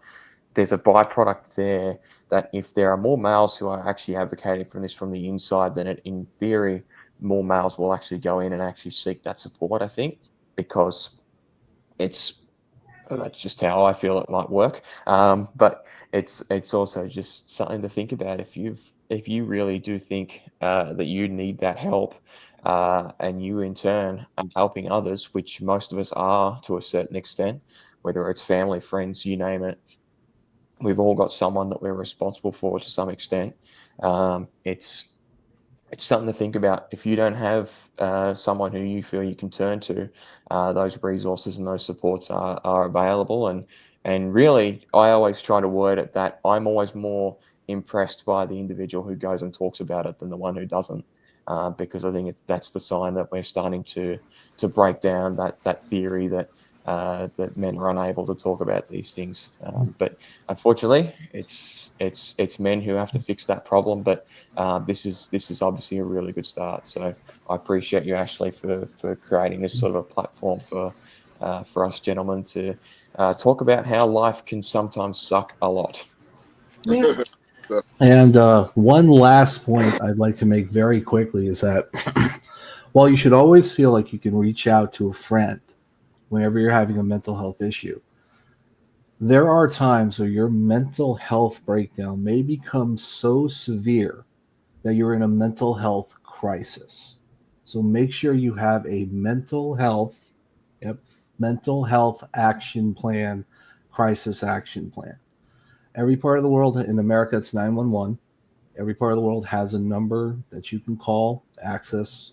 Speaker 7: there's a byproduct there, that if there are more males who are actually advocating for this from the inside, then it, in theory, more males will actually go in and actually seek that support, I think, because it's, that's just how I feel it might work. But it's also just something to think about. If you really do think that you need that help, and you in turn are helping others, which most of us are to a certain extent, whether it's family, friends, you name it, we've all got someone that we're responsible for to some extent. It's something to think about. If you don't have someone who you feel you can turn to, those resources and those supports are available. And really, I always try to word it that I'm always more impressed by the individual who goes and talks about it than the one who doesn't, because I think that's the sign that we're starting to break down that theory that that men are unable to talk about these things. But unfortunately, it's men who have to fix that problem. But this is obviously a really good start. So I appreciate you, Ashley, for creating this sort of a platform for us gentlemen to talk about how life can sometimes suck a lot.
Speaker 4: Yeah.
Speaker 6: And one last point I'd like to make very quickly is that while you should always feel like you can reach out to a friend whenever you're having a mental health issue, there are times where your mental health breakdown may become so severe that you're in a mental health crisis. So make sure you have a mental health, mental health action plan, crisis action plan. Every part of the world, in America, it's 911. Every part of the world has a number that you can call, access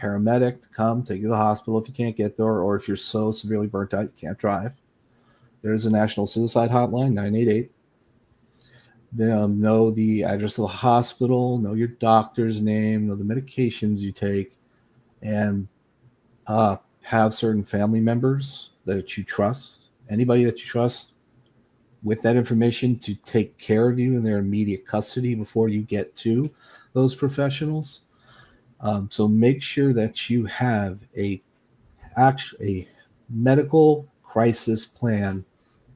Speaker 6: paramedic to come take you to the hospital if you can't get there, or if you're so severely burnt out you can't drive. There's a national suicide hotline, 988. Know the address of the hospital, know your doctor's name, know the medications you take, and have certain family members that you trust, anybody that you trust, with that information to take care of you in their immediate custody before you get to those professionals. So make sure that you have a medical crisis plan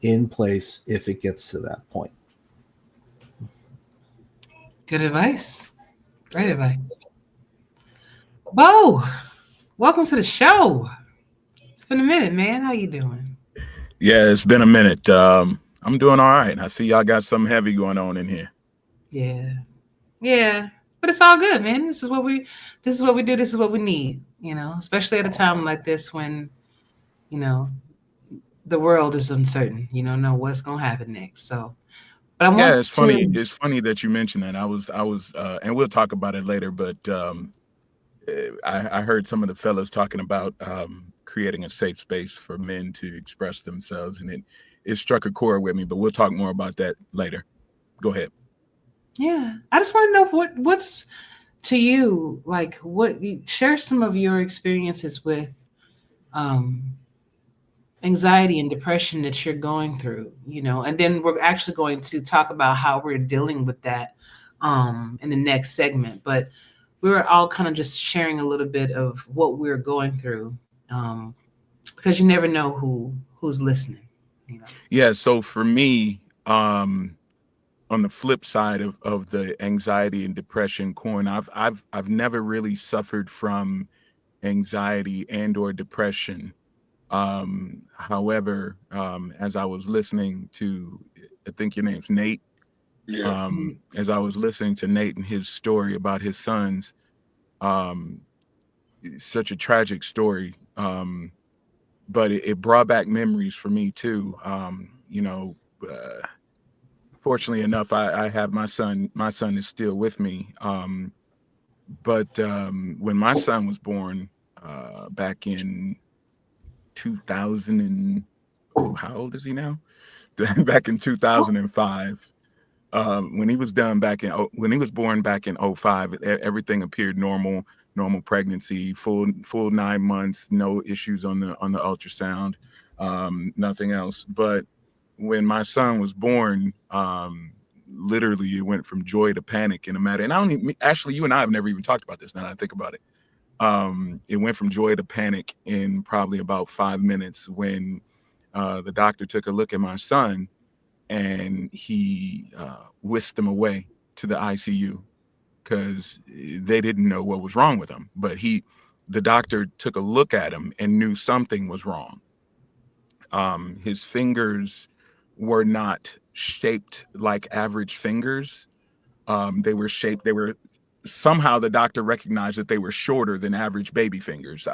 Speaker 6: in place if it gets to that point.
Speaker 4: Good advice. Great advice. Bo, welcome to the show. It's been a minute, man. How you doing?
Speaker 9: Yeah, it's been a minute. I'm doing all right. I see y'all got something heavy going on in here.
Speaker 4: Yeah, but it's all good, man. This is what we do. This is what we need. Especially at a time like this when the world is uncertain. You don't know what's gonna happen next. So, but I want
Speaker 9: it's funny. It's funny that you mentioned that. I was, and we'll talk about it later. But I heard some of the fellas talking about creating a safe space for men to express themselves, and it struck a chord with me. But we'll talk more about that later. Go ahead.
Speaker 4: Yeah, I just want to know what's to you, like, share some of your experiences with anxiety and depression that you're going through, and then we're actually going to talk about how we're dealing with that in the next segment. But we were all kind of just sharing a little bit of what we're going through, because you never know who's listening.
Speaker 9: Yeah. So for me, on the flip side of the anxiety and depression coin, I've never really suffered from anxiety and or depression. However, as I was listening to, I think your name's Nate.
Speaker 8: Yeah.
Speaker 9: As I was listening to Nate and his story about his sons, such a tragic story. but it brought back memories for me too. Fortunately enough, I have my son. My son is still with me. But when my son was born back in 2000 and how old is he now? Back in 2005. When he was born back in 05, everything appeared normal pregnancy, full 9 months, no issues on the ultrasound, nothing else. But when my son was born, literally it went from joy to panic in a matter. And actually, you and I have never even talked about this now that I think about it. It went from joy to panic in probably about 5 minutes when the doctor took a look at my son and he whisked him away to the ICU because they didn't know what was wrong with him. But the doctor took a look at him and knew something was wrong. His fingers were not shaped like average fingers. They were somehow the doctor recognized that they were shorter than average baby fingers.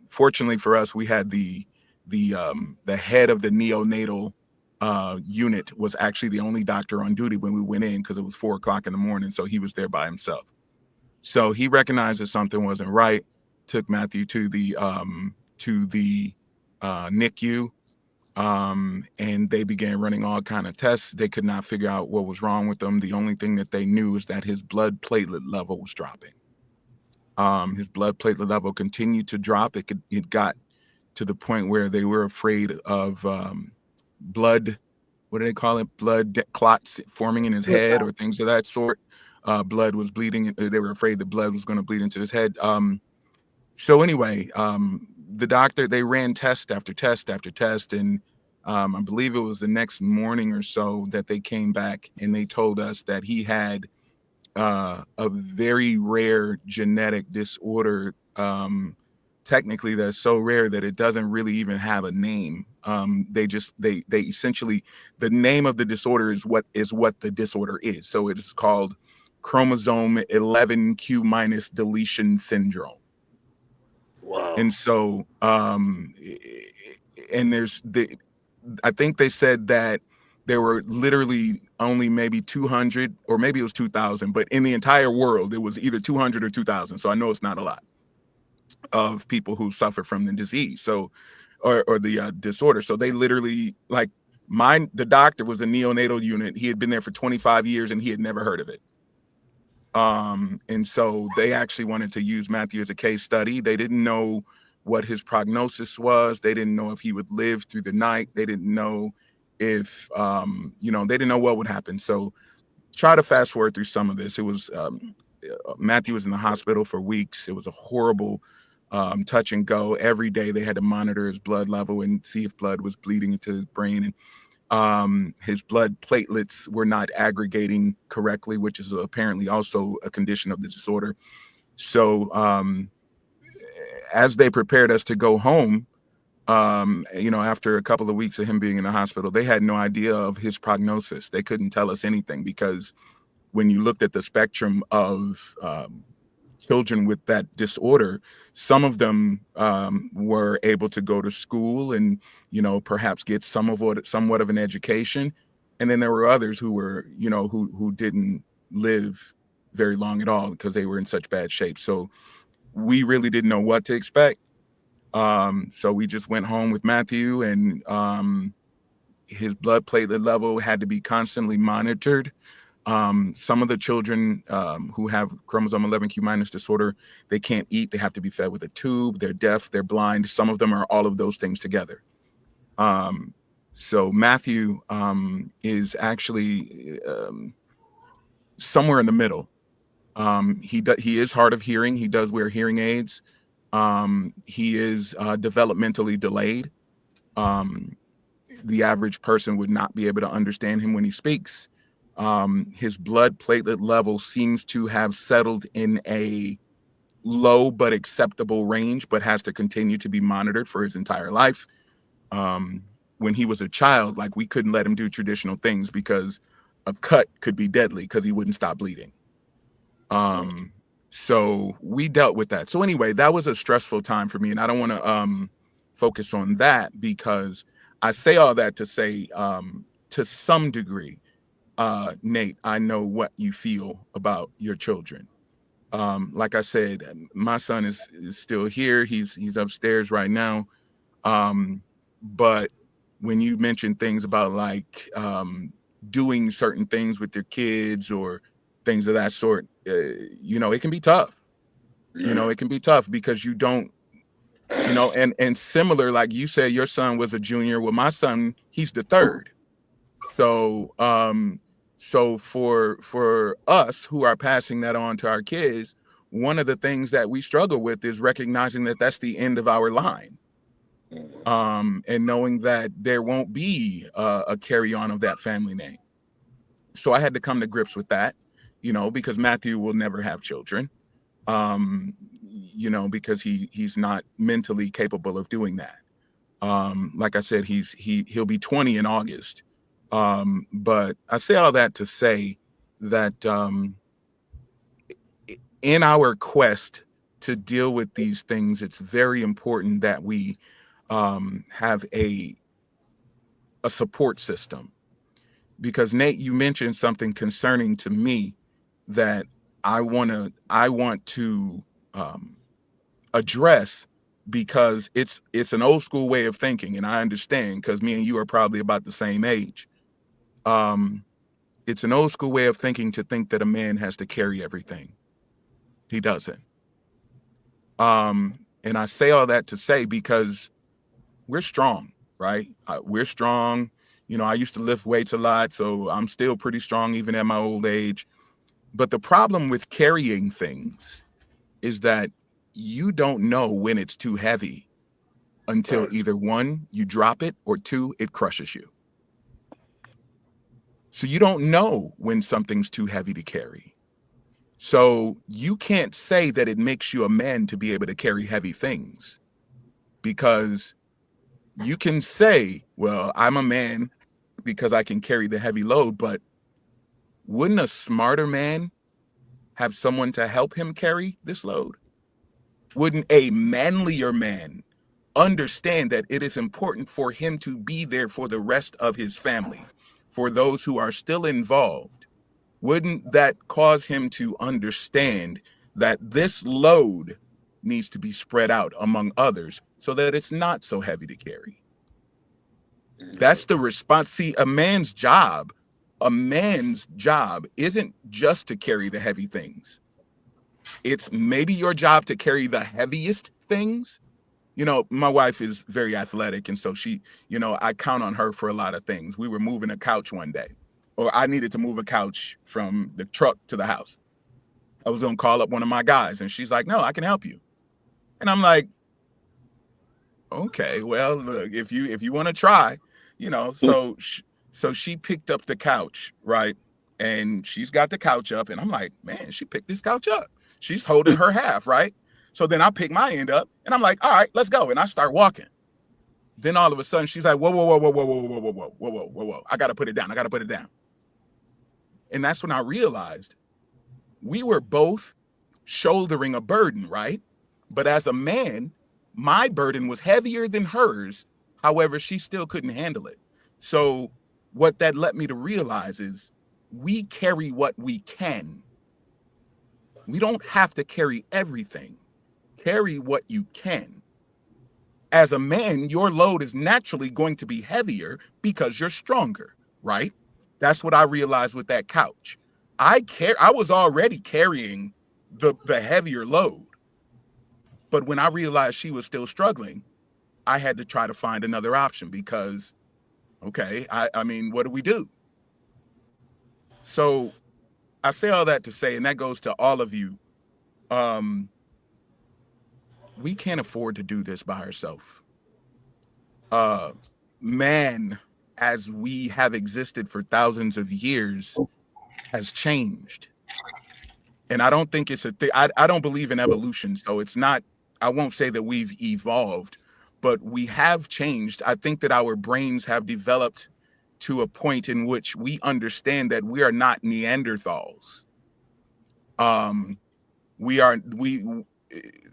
Speaker 9: Fortunately for us, we had the head of the neonatal unit was actually the only doctor on duty when we went in because it was 4 o'clock in the morning. So he was there by himself. So he recognized that something wasn't right, took Matthew to the NICU, and they began running all kind of tests. They could not figure out what was wrong with him. The only thing that they knew is that his blood platelet level was dropping. His blood platelet level continued to drop. It got to the point where they were afraid of blood, what do they call it? Blood clots forming in his head or things of that sort. Blood was bleeding. They were afraid the blood was going to bleed into his head. So anyway, the doctor, they ran test after test after test. And I believe it was the next morning or so that they came back and they told us that he had a very rare genetic disorder. Technically, that's so rare that it doesn't really even have a name. They essentially, the name of the disorder is what the disorder is. So it is called chromosome 11q minus deletion syndrome.
Speaker 8: Wow.
Speaker 9: And so, I think they said that there were literally only maybe 200 or maybe it was 2,000, but in the entire world, it was either 200 or 2,000. So I know it's not a lot of people who suffer from the disease. So, or the disorder. So they literally, like, the doctor was a neonatal unit. He had been there for 25 years and he had never heard of it. And so they actually wanted to use Matthew as a case study. They didn't know what his prognosis was. They didn't know if he would live through the night. They didn't know if, they didn't know what would happen. So try to fast forward through some of this. It was, Matthew was in the hospital for weeks. It was a horrible touch and go. Every day they had to monitor his blood level and see if blood was bleeding into his brain. And his blood platelets were not aggregating correctly, which is apparently also a condition of the disorder. So as they prepared us to go home, after a couple of weeks of him being in the hospital, they had no idea of his prognosis. They couldn't tell us anything because when you looked at the spectrum of children with that disorder, some of them were able to go to school and, perhaps get somewhat of an education. And then there were others who were, who didn't live very long at all because they were in such bad shape. So we really didn't know what to expect. So we just went home with Matthew, and his blood platelet level had to be constantly monitored. Some of the children who have chromosome 11q minus disorder, they can't eat. They have to be fed with a tube. They're deaf. They're blind. Some of them are all of those things together. So Matthew is actually somewhere in the middle. He is hard of hearing. He does wear hearing aids. He is developmentally delayed. The average person would not be able to understand him when he speaks. His blood platelet level seems to have settled in a low but acceptable range, but has to continue to be monitored for his entire life. When he was a child, like, we couldn't let him do traditional things because a cut could be deadly because he wouldn't stop bleeding. So we dealt with that. So anyway, that was a stressful time for me, and I don't want to focus on that, because I say all that to say, to some degree, Nate, I know what you feel about your children. Like I said, my son is still here. He's upstairs right now. But when you mention things about like doing certain things with your kids or things of that sort, it can be tough. It can be tough because you don't, and similar, like you said, your son was a junior. Well, my son, he's the third. So, so for us who are passing that on to our kids, one of the things that we struggle with is recognizing that that's the end of our line. And knowing that there won't be a carry on of that family name. So I had to come to grips with that, because Matthew will never have children, because he's not mentally capable of doing that. Like I said, he'll be 20 in August. But I say all that to say that in our quest to deal with these things, it's very important that we have a support system. Because Nate, you mentioned something concerning to me that I want to address, because it's an old school way of thinking, and I understand because me and you are probably about the same age. It's an old school way of thinking to think that a man has to carry everything. He doesn't. And I say all that to say because we're strong, right? We're strong. I used to lift weights a lot, so I'm still pretty strong even at my old age. But the problem with carrying things is that you don't know when it's too heavy until either one, you drop it, or two, it crushes you. So you don't know when something's too heavy to carry. So you can't say that it makes you a man to be able to carry heavy things, because you can say, well, I'm a man because I can carry the heavy load, but wouldn't a smarter man have someone to help him carry this load? Wouldn't a manlier man understand that it is important for him to be there for the rest of his family, for those who are still involved? Wouldn't that cause him to understand that this load needs to be spread out among others so that it's not so heavy to carry? That's the response. See, a man's job isn't just to carry the heavy things. It's maybe your job to carry the heaviest things. My wife is very athletic, and so she, I count on her for a lot of things. We were moving a couch one day, or I needed to move a couch from the truck to the house. I was going to call up one of my guys, and she's like, no, I can help you. And I'm like, okay, well, look, if you want to try, so she picked up the couch, right? And she's got the couch up, and I'm like, man, she picked this couch up. She's holding her half, right? So then I pick my end up, and I'm like, all right, let's go. And I start walking. Then all of a sudden, she's like, whoa, whoa, whoa, whoa, whoa, whoa, whoa, whoa, whoa, whoa, whoa, whoa, whoa. I got to put it down. I got to put it down. And that's when I realized we were both shouldering a burden, right? But as a man, my burden was heavier than hers. However, she still couldn't handle it. So what that led me to realize is we carry what we can. We don't have to carry everything. Carry what you can. As a man, your load is naturally going to be heavier because you're stronger, right? That's what I realized with that couch. I was already carrying the heavier load. But when I realized she was still struggling, I had to try to find another option because, okay, I mean, what do we do? So I say all that to say, and that goes to all of you, we can't afford to do this by ourselves. Man, as we have existed for thousands of years, has changed. And I don't think it's a thing. I don't believe in evolution. So it's not, I won't say that we've evolved, but we have changed. I think that our brains have developed to a point in which we understand that we are not Neanderthals.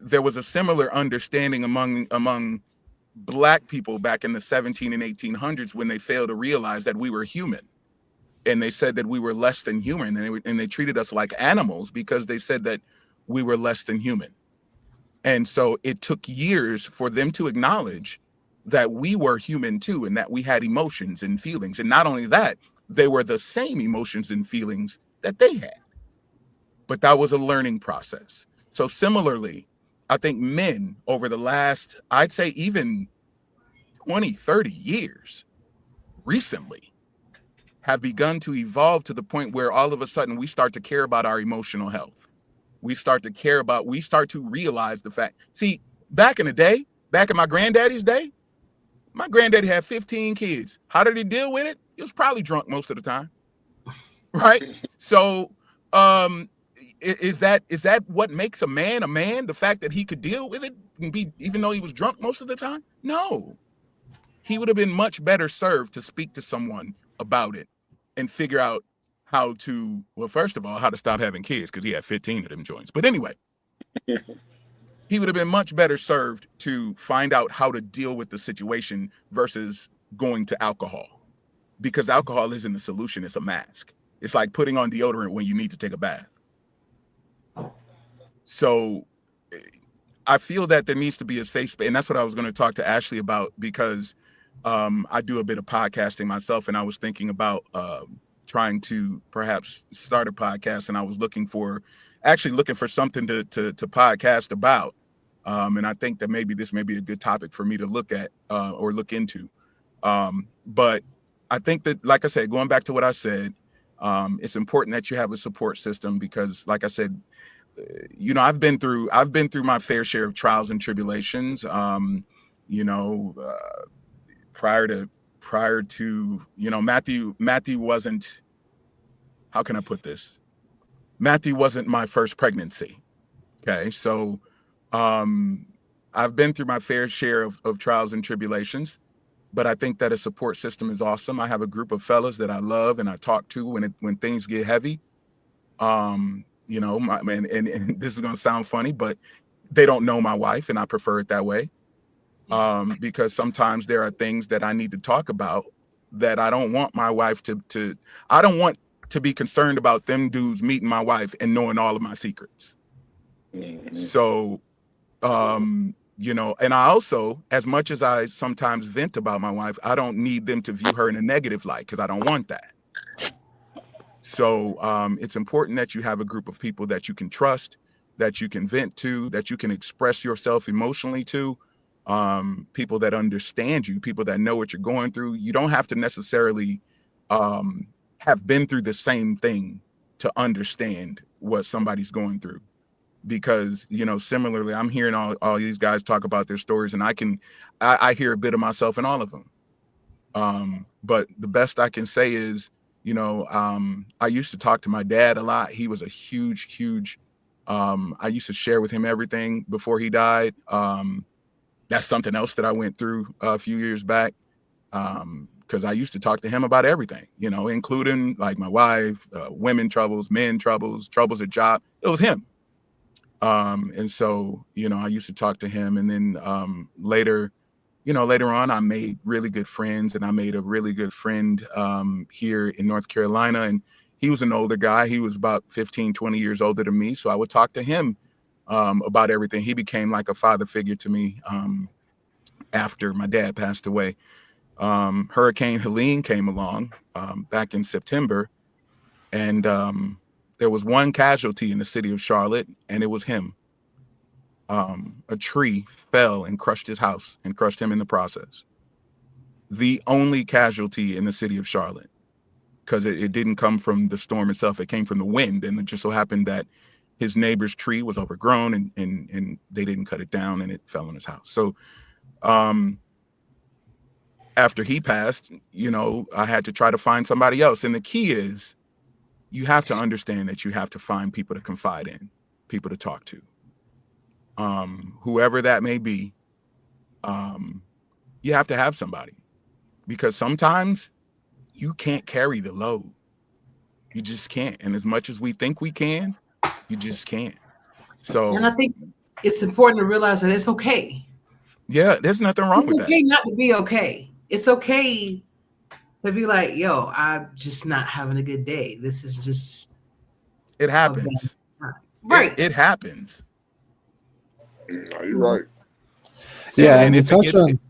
Speaker 9: There was a similar understanding among Black people back in the 17 and 1800s when they failed to realize that we were human. And they said that we were less than human, and they treated us like animals because they said that we were less than human. And so it took years for them to acknowledge that we were human too, and that we had emotions and feelings. And not only that, they were the same emotions and feelings that they had. But that was a learning process. So similarly, I think men over the last, I'd say even 20, 30 years recently have begun to evolve to the point where all of a sudden we start to care about our emotional health. We start to realize the fact. See, back in the day, back in my granddaddy's day, my granddaddy had 15 kids. How did he deal with it? He was probably drunk most of the time. Right? So is that what makes a man? The fact that he could deal with it and be, even though he was drunk most of the time? No. He would have been much better served to speak to someone about it and figure out how to, well, first of all, how to stop having kids, because he had 15 of them joints. But anyway, he would have been much better served to find out how to deal with the situation versus going to alcohol, because alcohol isn't a solution, it's a mask. It's like putting on deodorant when you need to take a bath. So I feel that there needs to be a safe space, and that's what I was going to talk to Ashley about, because I do a bit of podcasting myself, and I was thinking about trying to perhaps start a podcast, and I was looking for something to podcast about. And I think that maybe this may be a good topic for me to look at or look into. But I think that, like I said, going back to what I said, it's important that you have a support system, because, like I said, you know, I've been through my fair share of trials and tribulations. Prior to, you know, Matthew wasn't, how can I put this? Matthew wasn't my first pregnancy. Okay. So, I've been through my fair share of trials and tribulations, but I think that a support system is awesome. I have a group of fellas that I love and I talk to when things get heavy. You know, and this is going to sound funny, but they don't know my wife, and I prefer it that way. Because sometimes there are things that I need to talk about that I don't want my wife I don't want to be concerned about them dudes meeting my wife and knowing all of my secrets. Mm-hmm. So, you know, and I also, as much as I sometimes vent about my wife, I don't need them to view her in a negative light, because I don't want that. So it's important that you have a group of people that you can trust, that you can vent to, that you can express yourself emotionally to. People that understand you, people that know what you're going through. You don't have to necessarily have been through the same thing to understand what somebody's going through, because, you know, similarly, I'm hearing all these guys talk about their stories, and I hear a bit of myself in all of them. But the best I can say is, you know, I used to talk to my dad a lot. He was a huge I used to share with him everything before he died. That's something else that I went through a few years back, because I used to talk to him about everything, you know, including like my wife, women troubles, men troubles at job. It was him. And so, you know, I used to talk to him, and then later on, I made really good friends, and I made a really good friend here in North Carolina. And he was an older guy. He was about 15, 20 years older than me. So I would talk to him about everything. He became like a father figure to me after my dad passed away. Hurricane Helene came along back in September, and there was one casualty in the city of Charlotte, and it was him. A tree fell and crushed his house and crushed him in the process. The only casualty in the city of Charlotte, because it didn't come from the storm itself. It came from the wind, and it just so happened that his neighbor's tree was overgrown, and they didn't cut it down, and it fell on his house. So after he passed, you know, I had to try to find somebody else. And the key is, you have to understand that you have to find people to confide in, people to talk to. Whoever that may be, you have to have somebody, because sometimes you can't carry the load. You just can't. And as much as we think we can, you just can't. So,
Speaker 4: and I think it's important to realize that it's okay.
Speaker 9: Yeah, there's nothing wrong
Speaker 4: It's
Speaker 9: with
Speaker 4: okay
Speaker 9: that.
Speaker 4: not to be okay. It's okay to be like, yo, I'm just not having a good day. This is just
Speaker 9: It
Speaker 4: a bad
Speaker 9: happens.
Speaker 4: time.
Speaker 9: It
Speaker 4: Right.
Speaker 9: it happens.
Speaker 8: No, you're right.
Speaker 6: Yeah,
Speaker 9: And
Speaker 6: and to
Speaker 9: if it
Speaker 6: touch
Speaker 9: gets
Speaker 6: on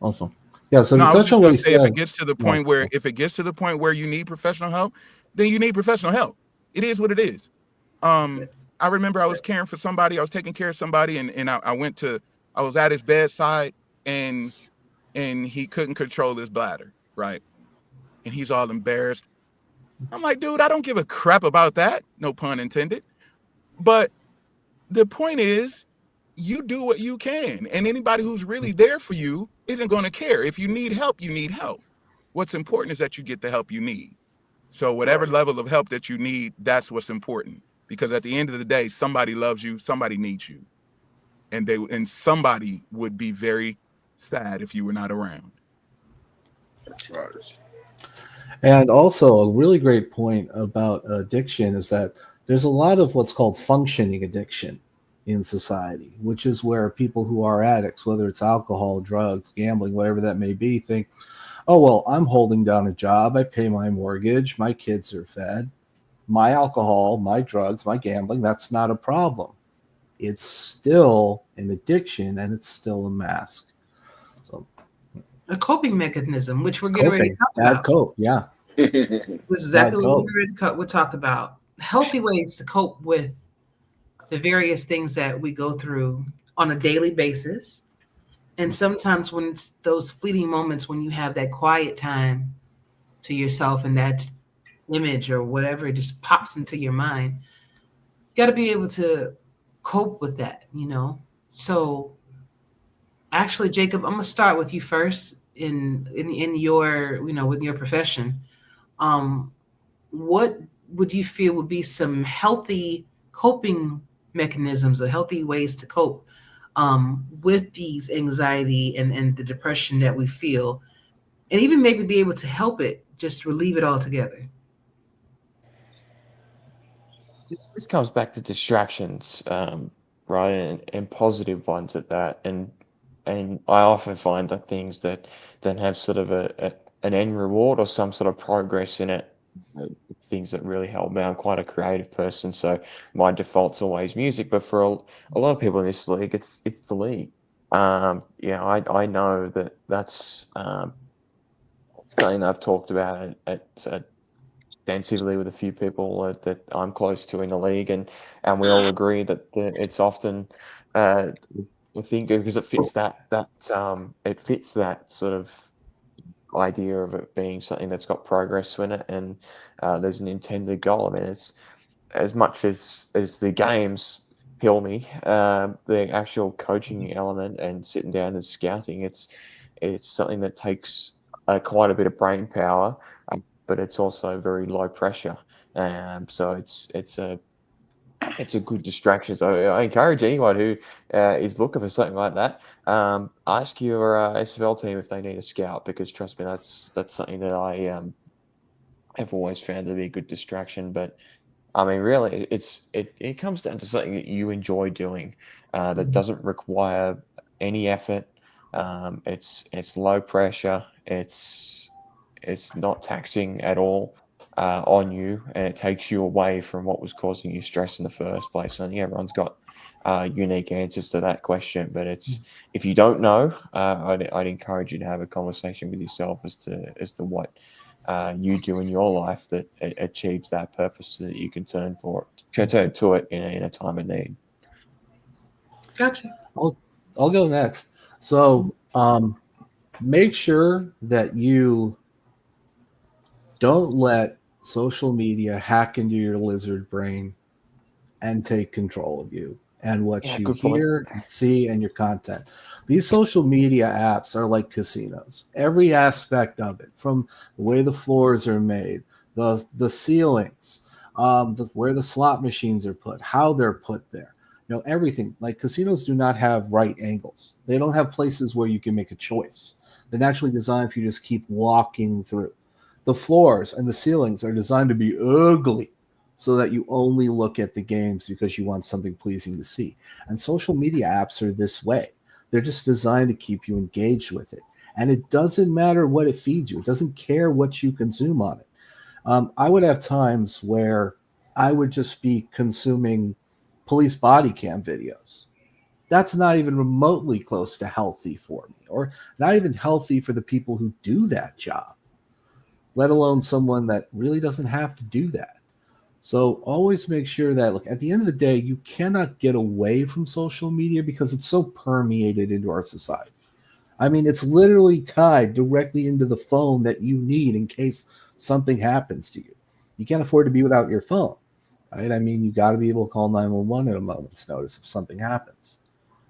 Speaker 6: also, yeah. So
Speaker 9: no,
Speaker 6: to
Speaker 9: I was
Speaker 6: touch
Speaker 9: just
Speaker 6: on what
Speaker 9: gonna
Speaker 6: he
Speaker 9: say if it
Speaker 6: said,
Speaker 9: gets to the
Speaker 6: no,
Speaker 9: point where you need professional help, then you need professional help. It is what it is. I remember I was caring for somebody, I was taking care of somebody, and I was at his bedside, and he couldn't control his bladder, right? And he's all embarrassed. I'm like, dude, I don't give a crap about that. No pun intended. But the point is, you do what you can, and anybody who's really there for you isn't going to care. If you need help, you need help. What's important is that you get the help you need. So whatever level of help that you need, that's what's important. Because at the end of the day, somebody loves you, somebody needs you, and somebody would be very sad if you were not around.
Speaker 8: That's right.
Speaker 6: and also a really great point about addiction is that there's a lot of what's called functioning addiction in society, which is where people who are addicts, whether it's alcohol, drugs, gambling, whatever that may be, think, oh, well, I'm holding down a job. I pay my mortgage. My kids are fed. My alcohol, my drugs, my gambling, that's not a problem. It's still an addiction and it's still a mask. So
Speaker 4: A coping mechanism, which we're getting ready to
Speaker 6: coping,
Speaker 4: talk
Speaker 6: bad
Speaker 4: about.
Speaker 6: cope. Yeah.
Speaker 4: This is exactly
Speaker 6: Bad
Speaker 4: what
Speaker 6: cope.
Speaker 4: we'll talk about. Healthy ways to cope with the various things that we go through on a daily basis. And sometimes when it's those fleeting moments when you have that quiet time to yourself and that image or whatever just pops into your mind, you got to be able to cope with that, you know? So actually, Jacob, I'm gonna start with you first in your, you know, with your profession. Um, what would you feel would be some healthy coping mechanisms or healthy ways to cope with these anxiety and the depression that we feel, and even maybe be able to help it, just relieve it altogether?
Speaker 7: This comes back to distractions, right, and positive ones at that. And I often find that things that have sort of an end reward or some sort of progress in it, things that really help me. I'm quite a creative person, so my default's always music. But for a lot of people in this league, it's the league. Yeah, I know that's something that I've talked about at extensively with a few people that I'm close to in the league, and we all agree that it's often I think because it fits that sort of idea of it being something that's got progress in it, and there's an intended goal. I mean, it's as much as the games kill me, the actual coaching element and sitting down and scouting, it's something that takes quite a bit of brain power, but it's also very low pressure. So it's a good distraction. So I encourage anyone who is looking for something like that, ask your SFL team if they need a scout, because trust me, that's something that I have always found to be a good distraction. But I mean, really, it comes down to something that you enjoy doing, that doesn't require any effort. It's low pressure. It's not taxing at all on you, and it takes you away from what was causing you stress in the first place. And yeah, everyone's got unique answers to that question, but it's if you don't know, I'd encourage you to have a conversation with yourself as to what you do in your life that achieves that purpose, so that you can turn to it in a time of need.
Speaker 4: Gotcha.
Speaker 6: I'll go next. So make sure that you don't let social media hack into your lizard brain and take control of you and what
Speaker 7: Yeah,
Speaker 6: you
Speaker 7: good point.
Speaker 6: hear and see and your content. These social media apps are like casinos. Every aspect of it, from the way the floors are made, the ceilings, where the slot machines are put, how they're put there. You know, everything. Like casinos do not have right angles. They don't have places where you can make a choice. They're naturally designed for you to just keep walking through. The floors and the ceilings are designed to be ugly so that you only look at the games because you want something pleasing to see. And social media apps are this way. They're just designed to keep you engaged with it. And it doesn't matter what it feeds you. It doesn't care what you consume on it. I would have times where I would just be consuming police body cam videos. That's not even remotely close to healthy for me, or not even healthy for the people who do that job, let alone someone that really doesn't have to do that. So always make sure that, look, at the end of the day, you cannot get away from social media because it's so permeated into our society. I mean, it's literally tied directly into the phone that you need in case something happens to you. You can't afford to be without your phone, right? I mean, you got to be able to call 911 at a moment's notice if something happens.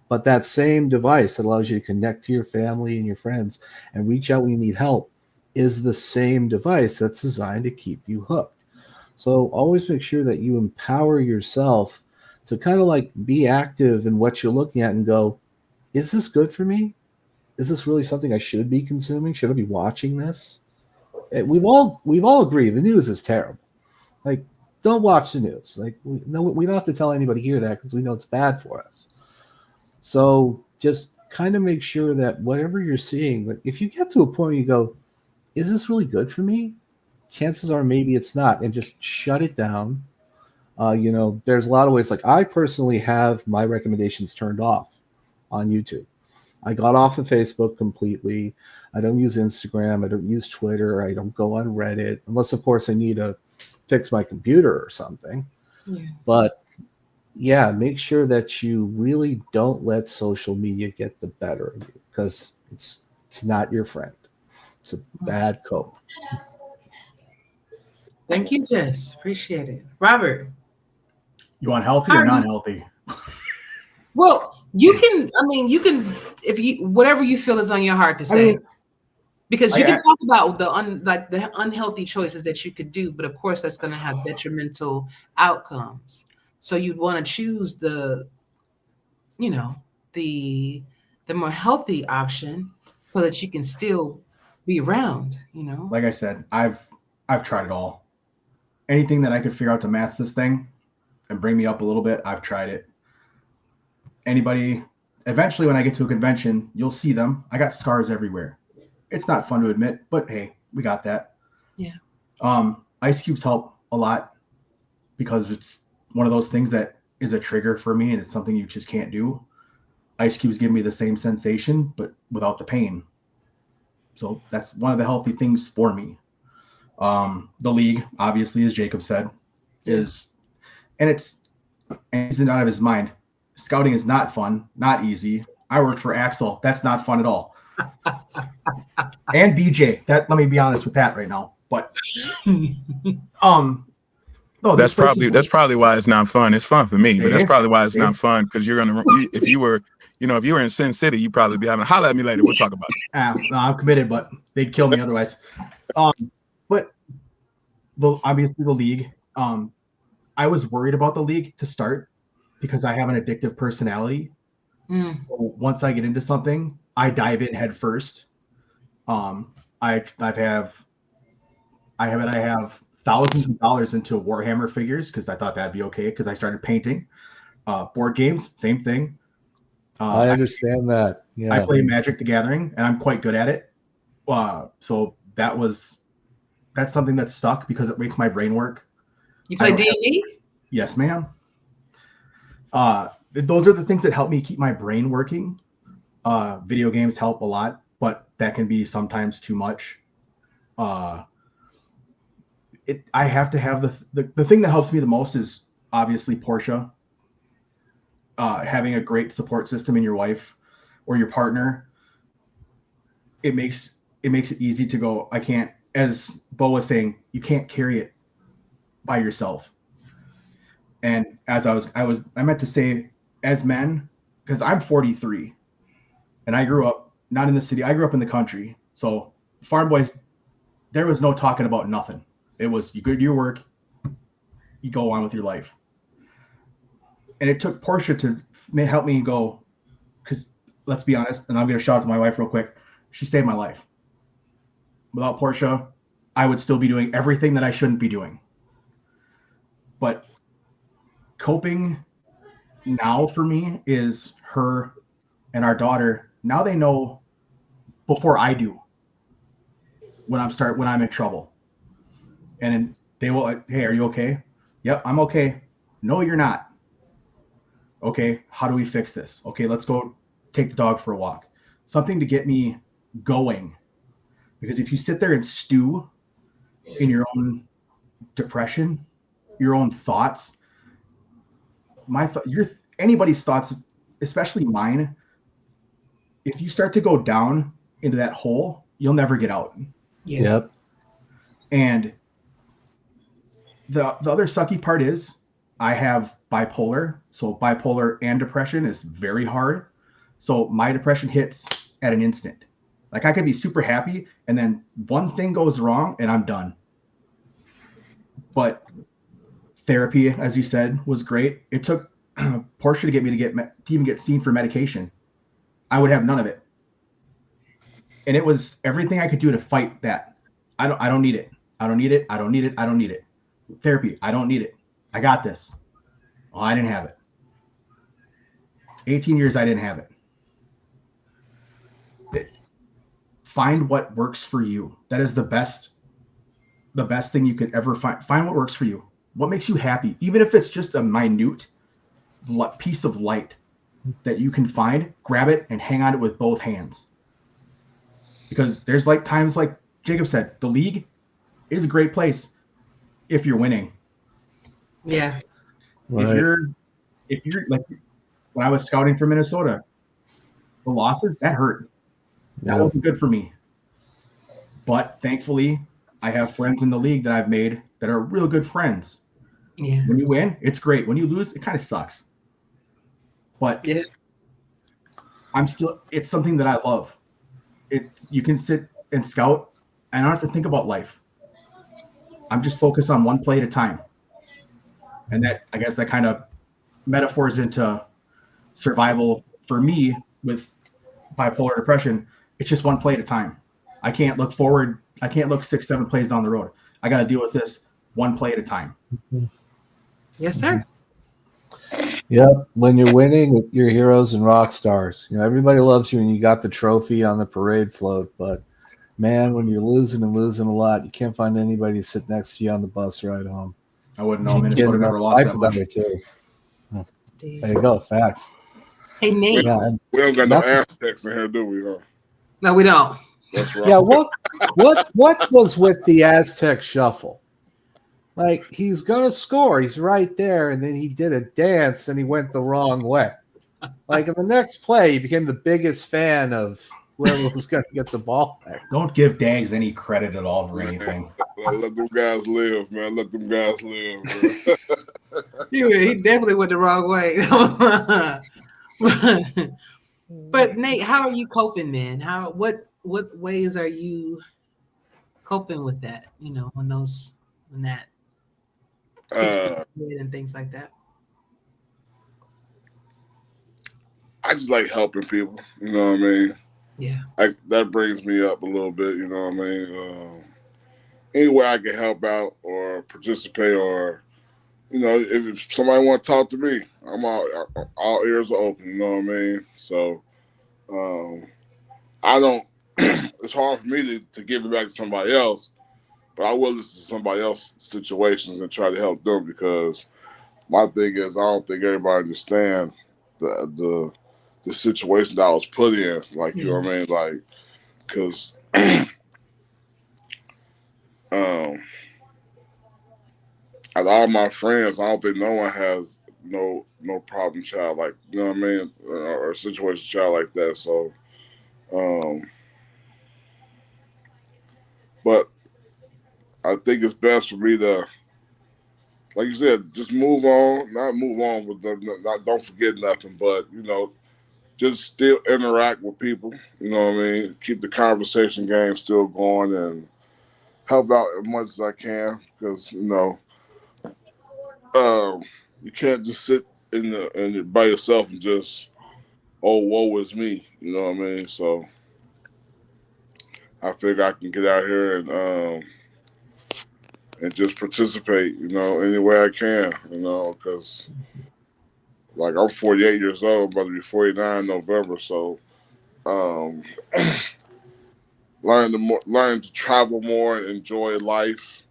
Speaker 6: But that same device that allows you to connect to your family and your friends and reach out when you need help is the same device that's designed to keep you hooked. So always make sure that you empower yourself to kind of like be active in what you're looking at and go, is this good for me? Is this really something I should be consuming? Should I be watching this? We've all agreed the news is terrible. Like, don't watch the news. Like, we don't have to tell anybody here that because we know it's bad for us. So just kind of make sure that whatever you're seeing, like if you get to a point where you go, is this really good for me? Chances are maybe it's not, and just shut it down. There's a lot of ways. Like I personally have my recommendations turned off on YouTube. I got off of Facebook completely. I don't use Instagram. I don't use Twitter. I don't go on Reddit, unless, of course, I need to fix my computer or something. Yeah. But, yeah, make sure that you really don't let social media get the better of you because it's not your friend. It's a bad cope.
Speaker 4: Thank you, Jess. Appreciate it. Robert.
Speaker 5: You want healthy or non-healthy?
Speaker 4: Well, you can, if you, whatever you feel is on your heart to say, because you can talk about the unhealthy choices that you could do, but of course that's going to have detrimental outcomes. So you'd want to choose the more healthy option so that you can still be around,
Speaker 5: Like I said, I've tried it all. Anything that I could figure out to mask this thing and bring me up a little bit, I've tried it. Anybody, eventually when I get to a convention, you'll see them. I got scars everywhere. It's not fun to admit, but hey, we got that.
Speaker 4: Yeah.
Speaker 5: Ice cubes help a lot because it's one of those things that is a trigger for me and it's something you just can't do. Ice cubes give me the same sensation, but without the pain. So that's one of the healthy things for me. The league, obviously, as Jacob said, he's out of his mind. Scouting is not fun, not easy. I worked for Axel. That's not fun at all. And BJ. Let me be honest with that right now. But no,
Speaker 9: that's probably why it's not fun. It's fun for me, but that's probably why it's not fun because if you were in Sin City, you'd probably be having holler at me later. We'll talk about it.
Speaker 5: No, I'm committed, but they'd kill me otherwise. But obviously the league. I was worried about the league to start because I have an addictive personality. So once I get into something, I dive in head first. I have thousands of dollars into Warhammer figures because I thought that'd be okay because I started painting. Board games, same thing.
Speaker 6: I understand that. Yeah.
Speaker 5: I play Magic the Gathering and I'm quite good at it. So that's something that stuck because it makes my brain work.
Speaker 4: You play D&D?
Speaker 5: Yes, ma'am. Those are the things that help me keep my brain working. Video games help a lot, but that can be sometimes too much. I have to have the thing that helps me the most is obviously Portia. Having a great support system in your wife or your partner, it makes it easy to go. I can't, as Bo was saying, you can't carry it by yourself. And as I meant to say, as men, because I'm 43, and I grew up not in the city. I grew up in the country. So farm boys, there was no talking about nothing. It was you go to your work, you go on with your life. And it took Portia to help me go, because let's be honest, and I'm going to shout out to my wife real quick. She saved my life. Without Portia, I would still be doing everything that I shouldn't be doing. But coping now for me is her and our daughter, now they know before I do when I'm in trouble. And they will, hey, are you okay? Yep, I'm okay. No, you're not. Okay, how do we fix this? Okay, let's go take the dog for a walk. Something to get me going. Because if you sit there and stew in your own depression, your own thoughts, anybody's thoughts, especially mine, if you start to go down into that hole, you'll never get out.
Speaker 4: Yeah.
Speaker 6: Yep.
Speaker 5: And the other sucky part is I have bipolar. So bipolar and depression is very hard. So my depression hits at an instant. Like I could be super happy and then one thing goes wrong and I'm done. But therapy, as you said, was great. It took Portia to get me to even get seen for medication. I would have none of it. And it was everything I could do to fight that. I don't need it. I don't need it. I don't need it. I don't need it. Therapy. I don't need it. I got this. Oh, I didn't have it. 18 years I didn't have it. Find what works for you. That is the best thing you could ever find. Find what works for you. What makes you happy? Even if it's just a minute piece of light that you can find, grab it and hang on to it with both hands. Because there's like times like Jacob said, the league is a great place if you're winning.
Speaker 4: Yeah.
Speaker 6: Right.
Speaker 5: If you're like when I was scouting for Minnesota, the losses, that hurt. That wasn't good for me. But thankfully, I have friends in the league that I've made that are real good friends.
Speaker 4: Yeah.
Speaker 5: When you win, it's great. When you lose, it kind of sucks. But
Speaker 4: Yeah.
Speaker 5: it's something that I love. You can sit and scout and I don't have to think about life. I'm just focused on one play at a time. And I guess that kind of metaphors into survival for me with bipolar depression. It's just one play at a time. I can't look forward. I can't look 6-7 plays down the road. I got to deal with this one play at a time.
Speaker 4: Yes, sir.
Speaker 6: Yep. When you're winning, you're heroes and rock stars. You know, everybody loves you and you got the trophy on the parade float. But man, when you're losing and losing a lot, you can't find anybody to sit next to you on the bus ride home.
Speaker 5: I wouldn't know. Minnesota never lost that much.
Speaker 6: Too. There you go. Facts.
Speaker 4: Hey, Nate.
Speaker 8: We don't got no Aztecs in here, do we? Huh?
Speaker 4: No, we don't.
Speaker 8: That's right.
Speaker 6: Yeah. What was with the Aztec shuffle? Like, he's going to score. He's right there. And then he did a dance and he went the wrong way. Like, in the next play, he became the biggest fan of whoever was going to get the ball back.
Speaker 5: Don't give Dags any credit at all for anything.
Speaker 8: Let them guys live, man. Let them guys live, man.
Speaker 4: He definitely went the wrong way. But Nate, how are you coping, man? What ways are you coping with that? You know, when that and things like that.
Speaker 8: I just like helping people. You know what I mean?
Speaker 4: Yeah.
Speaker 8: That brings me up a little bit. You know what I mean? Any way I can help out or participate, or you know, if somebody want to talk to me, I'm all ears are open. You know what I mean? So, I don't. It's hard for me to give it back to somebody else, but I will listen to somebody else's situations and try to help them, because my thing is I don't think everybody understands the situation that I was put in. Like, you know what I mean? Like, because out of all my friends, I don't think no one has no problem child, like, you know what I mean, or a situation child like that. So, but I think it's best for me to, like you said, just move on, not move on, but don't forget nothing, but, you know, just still interact with people, you know what I mean, keep the conversation game still going and help out as much as I can, because, you know, you can't just sit by yourself and just, oh, woe is me, you know what I mean? So I figure I can get out here and just participate, you know, any way I can, you know, because like I'm 48 years old, about to be 49 in November. So um, learn to travel more and enjoy life.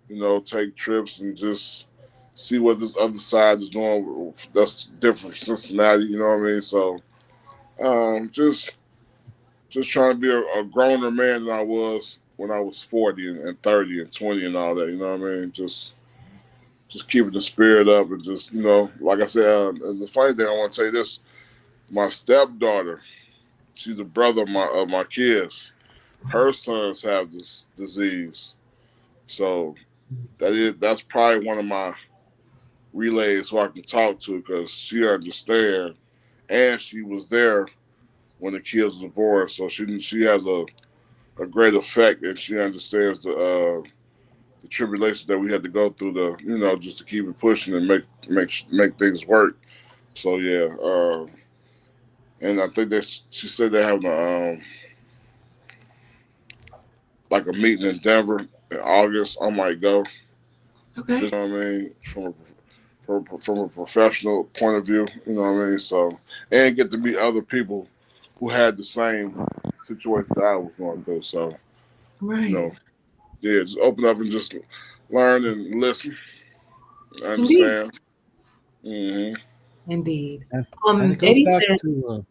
Speaker 8: You know, take trips and just see what this other side is doing. That's different from Cincinnati. You know what I mean? So just trying to be a growner man than I was when I was 40 and 30 and 20 and all that. You know what I mean? Just keeping the spirit up and just, you know, like I said, and the funny thing I want to tell you this, my stepdaughter, she's a brother of my kids. Her sons have this disease. So that's probably one of my relays who I can talk to because she understands and she was there when the kids were born. So she has a great effect and she understands the tribulations that we had to go through to, you know, just to keep it pushing and make things work. So yeah, and I think she said they're having like a meeting in Denver in August. I might go.
Speaker 4: Okay.
Speaker 8: Just, you know what I mean, from a professional point of view, you know what I mean. So and get to meet other people who had the same situation that I was going through. So
Speaker 4: Right.
Speaker 8: you know, yeah, just open up and just learn and listen,
Speaker 4: Indeed.
Speaker 8: understand.
Speaker 4: Indeed.
Speaker 6: And it goes
Speaker 4: Eddie
Speaker 6: back
Speaker 4: said,
Speaker 6: to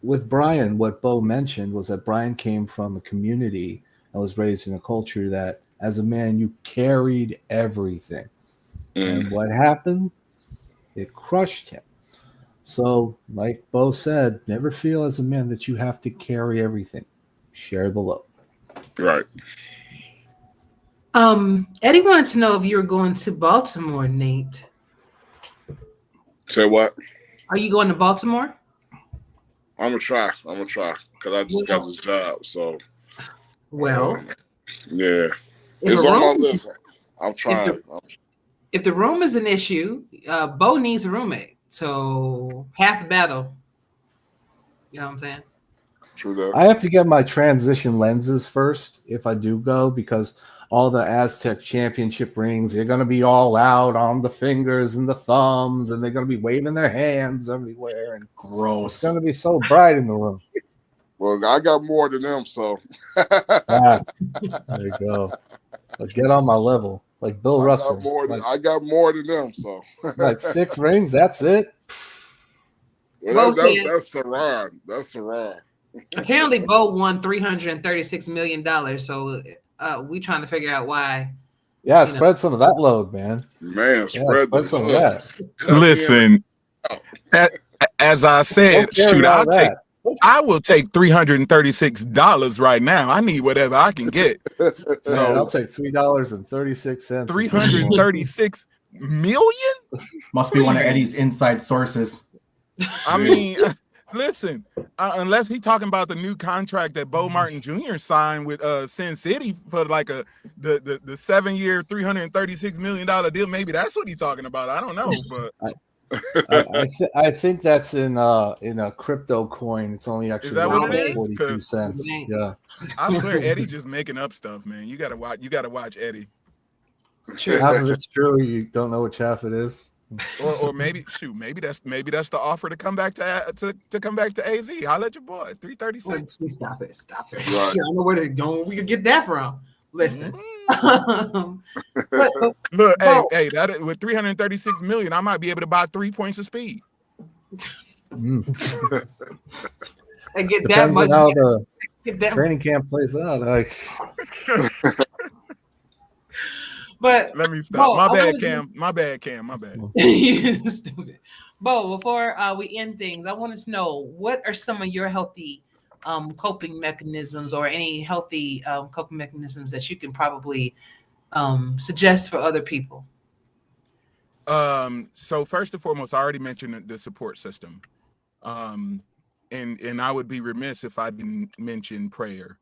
Speaker 6: with Brian, what Bo mentioned was that Brian came from a community and was raised in a culture that as a man you carried everything. And what happened? It crushed him. So, like Bo said, never feel as a man that you have to carry everything. Share the load.
Speaker 8: Right.
Speaker 4: Eddie wanted to know if you were going to Baltimore, Nate.
Speaker 8: Say what?
Speaker 4: Are you going to Baltimore?
Speaker 8: I'm gonna try because I just got this job. So, yeah, it's on my list. I'm trying.
Speaker 4: If the room is an issue, Bo needs a roommate. So half the battle. You know what I'm saying?
Speaker 8: True that.
Speaker 6: I have to get my transition lenses first if I do go because all the Aztec championship rings, they're going to be all out on the fingers and the thumbs, and they're going to be waving their hands everywhere. And
Speaker 5: gross.
Speaker 6: It's going to be so bright in the room.
Speaker 8: Well, I got more than them, so.
Speaker 6: There you go. But get on my level, like Bill Russell.
Speaker 8: I got more than them, so.
Speaker 6: Like 6 rings, that's it.
Speaker 8: Well, that's Saran. That's Saran.
Speaker 4: Apparently, Bo won $336 million. So we trying to figure out why.
Speaker 6: Yeah, spread some of that load, man.
Speaker 8: Man, spread
Speaker 6: some of that.
Speaker 9: Listen, as I said, shoot, I will take $336 right now. I need whatever I can get.
Speaker 6: So man, I'll take $3.36.
Speaker 9: 336 million?
Speaker 5: Must be one of Eddie's inside sources.
Speaker 9: I mean, listen, unless he's talking about the new contract that Bo Martin Jr. signed with Sin City for like the 7-year, $336 million deal. Maybe that's what he's talking about. I don't know, but
Speaker 6: I think that's in a crypto coin. It's only actually 42 cents. Yeah,
Speaker 9: I swear Eddie's just making up stuff, man. You gotta watch Eddie.
Speaker 6: Half of it's true. You don't know which half it is.
Speaker 9: Or maybe that's the offer to come back to come back to AZ. Holla at your boy. 336.
Speaker 4: Stop it.
Speaker 8: Right.
Speaker 4: I don't know where to go. We could get that from. Listen.
Speaker 9: Look, hey, that with 336 million, I might be able to buy 3 points of speed.
Speaker 4: And get
Speaker 6: Depends
Speaker 4: that much.
Speaker 6: On how the training camp plays out.
Speaker 4: But
Speaker 9: let me stop. My bad, Cam.
Speaker 4: You're stupid. Bo, before we end things, I wanted to know what are some of your healthy coping mechanisms or any healthy coping mechanisms that you can probably suggest for other people?
Speaker 9: So first and foremost, I already mentioned the support system. And I would be remiss if I didn't mention prayer.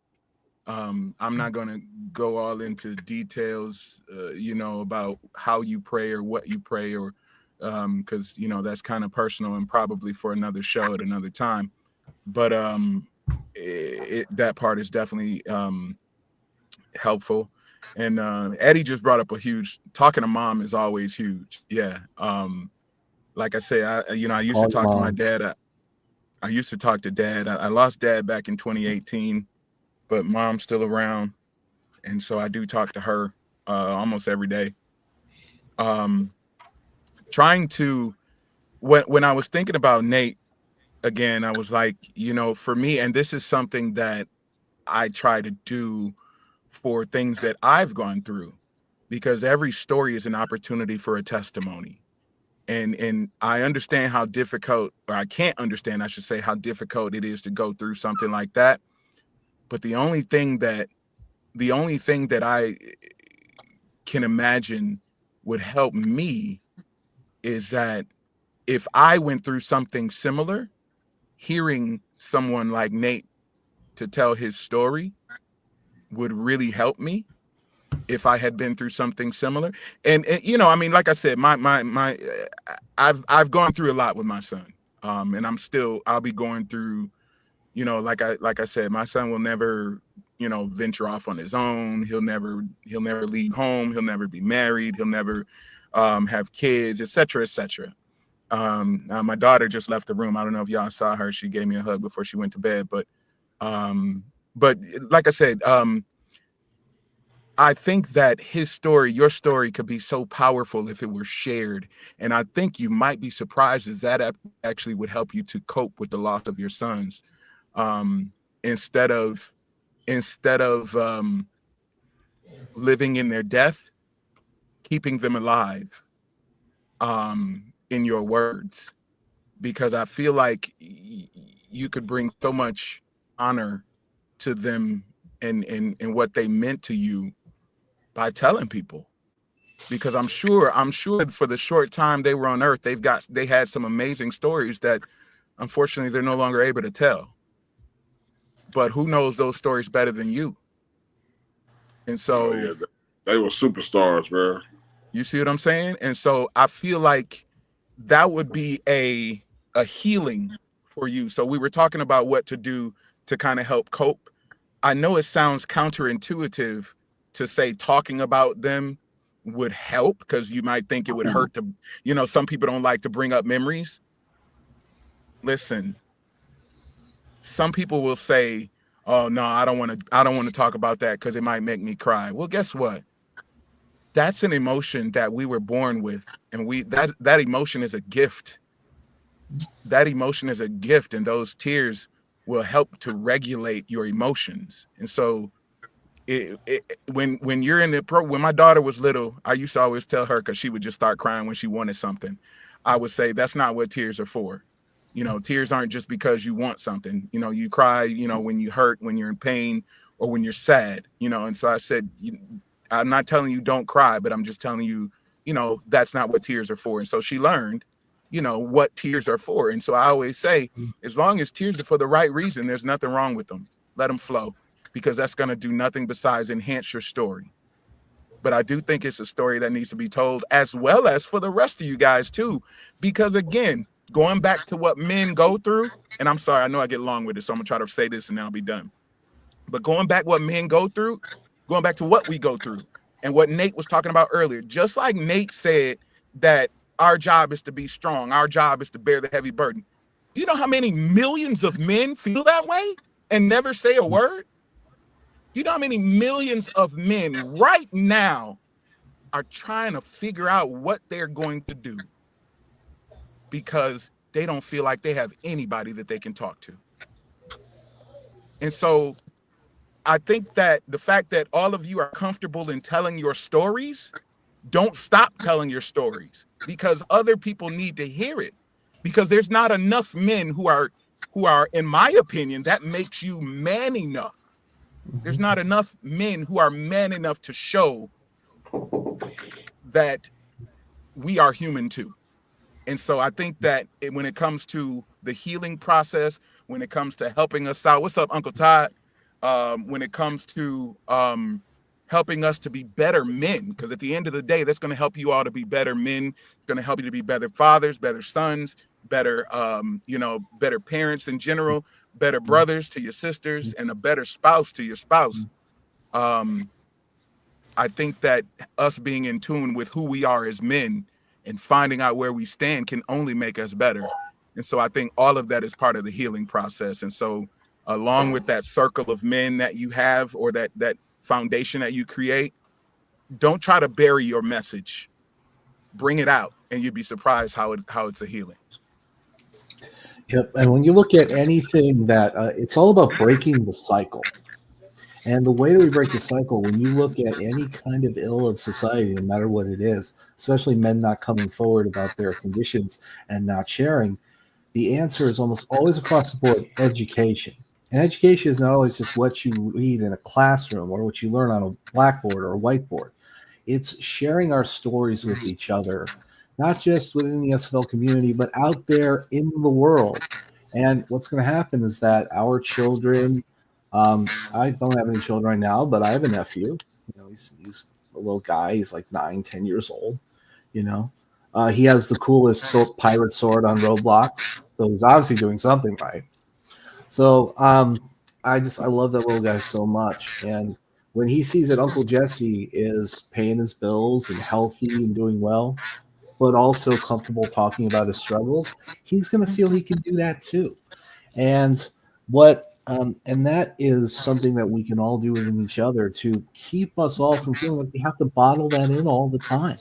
Speaker 9: I'm not going to go all into details, about how you pray or what you pray, or because that's kind of personal and probably for another show at another time. But that part is definitely helpful. And Eddie just brought up talking to mom is always huge. Yeah. like I say, I used
Speaker 6: Call
Speaker 9: to
Speaker 6: your
Speaker 9: talk to my
Speaker 6: mom.
Speaker 9: dad. I used to talk to dad. I lost dad back in 2018, but mom's still around, and so I do talk to her almost every day. Trying to when I was thinking about Nate again, I was like, for me, and this is something that I try to do for things that I've gone through, because every story is an opportunity for a testimony. And I understand how difficult, or I can't understand, I should say, how difficult it is to go through something like that. But the only thing that I can imagine would help me is that if I went through something similar, hearing someone like Nate to tell his story would really help me if I had been through something similar. And I mean, like I said, I've gone through a lot with my son. And I'll be going through, like I said, my son will never, venture off on his own. He'll never leave home. He'll never be married. He'll never have kids, et cetera, et cetera. My daughter just left the room. I don't know if y'all saw her. She gave me a hug before she went to bed, but like I said, I think that your story could be so powerful if it were shared. And I think you might be surprised as that actually would help you to cope with the loss of your sons. Instead of living in their death, keeping them alive, in your words, because I feel like you could bring so much honor to them and what they meant to you by telling people. Because I'm sure for the short time they were on earth, they had some amazing stories that unfortunately they're no longer able to tell. But who knows those stories better than you? And so
Speaker 8: they were superstars, bro.
Speaker 9: You see what I'm saying? And so I feel like that would be a healing for you. So we were talking about what to do to kind of help cope. I know it sounds counterintuitive to say talking about them would help, because you might think it would hurt to, some people don't like to bring up memories. Listen, some people will say, oh no, I don't want to talk about that because it might make me cry. Well, guess what? That's an emotion that we were born with, and that emotion is a gift. That emotion is a gift, and those tears will help to regulate your emotions. And so when you're in when my daughter was little, I used to always tell her, because she would just start crying when she wanted something, I would say, that's not what tears are for. Tears aren't just because you want something. You cry, when you hurt, when you're in pain, or when you're sad, and so I said, I'm not telling you don't cry, but I'm just telling you, that's not what tears are for. And so she learned, what tears are for. And so I always say, as long as tears are for the right reason, there's nothing wrong with them. Let them flow, because that's going to do nothing besides enhance your story. But I do think it's a story that needs to be told, as well as for the rest of you guys too, because again, going back to what men go through, and I'm sorry, I know I get long with it, so I'm gonna try to say this and then I'll be done. But going back to what we go through, and what Nate was talking about earlier, just like Nate said that our job is to be strong, our job is to bear the heavy burden. You know how many millions of men feel that way and never say a word? You know how many millions of men right now are trying to figure out what they're going to do because they don't feel like they have anybody that they can talk to. And so I think that the fact that all of you are comfortable in telling your stories, don't stop telling your stories, because other people need to hear it. Because there's not enough men who are, in my opinion, that makes you man enough. There's not enough men who are man enough to show that we are human too. And so I think that when it comes to the healing process, when it comes to helping us out, what's up, Uncle Todd? When it comes to helping us to be better men, because at the end of the day, that's going to help you all to be better men, going to help you to be better fathers, better sons, better, better parents in general, better brothers to your sisters, and a better spouse to your spouse. I think that us being in tune with who we are as men and finding out where we stand can only make us better. And so I think all of that is part of the healing process. And so along with that circle of men that you have, or that foundation that you create, don't try to bury your message. Bring it out, and you'd be surprised how it's a healing.
Speaker 6: Yep. And when you look at anything that it's all about breaking the cycle. And the way that we break the cycle, when you look at any kind of ill of society, no matter what it is, especially men not coming forward about their conditions and not sharing, the answer is almost always across the board: education. And education is not always just what you read in a classroom or what you learn on a blackboard or a whiteboard. It's sharing our stories with each other, not just within the SFL community, but out there in the world. And what's going to happen is that our children, I don't have any children right now, but I have a nephew. He's a little guy. He's like 9, 10 years old. He has the coolest pirate sword on Roblox, so he's obviously doing something right. So I love that little guy so much. And when he sees that Uncle Jesse is paying his bills and healthy and doing well, but also comfortable talking about his struggles, he's going to feel he can do that too. And and that is something that we can all do within each other to keep us all from feeling like we have to bottle that in all the time.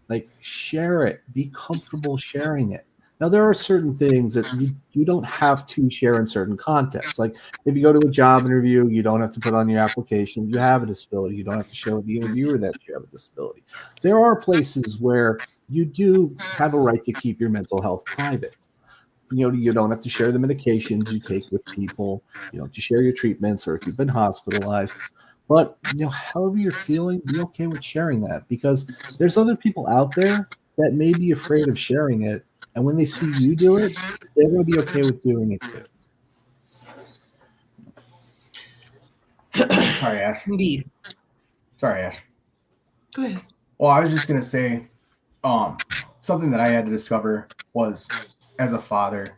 Speaker 6: Like, share it, be comfortable sharing it. Now, there are certain things that you don't have to share in certain contexts. Like, if you go to a job interview, you don't have to put on your application you have a disability. You don't have to show the interviewer that you have a disability. There are places where you do have a right to keep your mental health private. You don't have to share the medications you take with people. You don't have to share your treatments or if you've been hospitalized. But, however you're feeling, be okay with sharing that, because there's other people out there that may be afraid of sharing it. And when they see you do it, they're going to be okay with doing it too.
Speaker 5: Sorry, Ash.
Speaker 4: Indeed.
Speaker 5: Sorry, Ash.
Speaker 4: Go ahead.
Speaker 5: Well, I was just going to say something that I had to discover was, as a father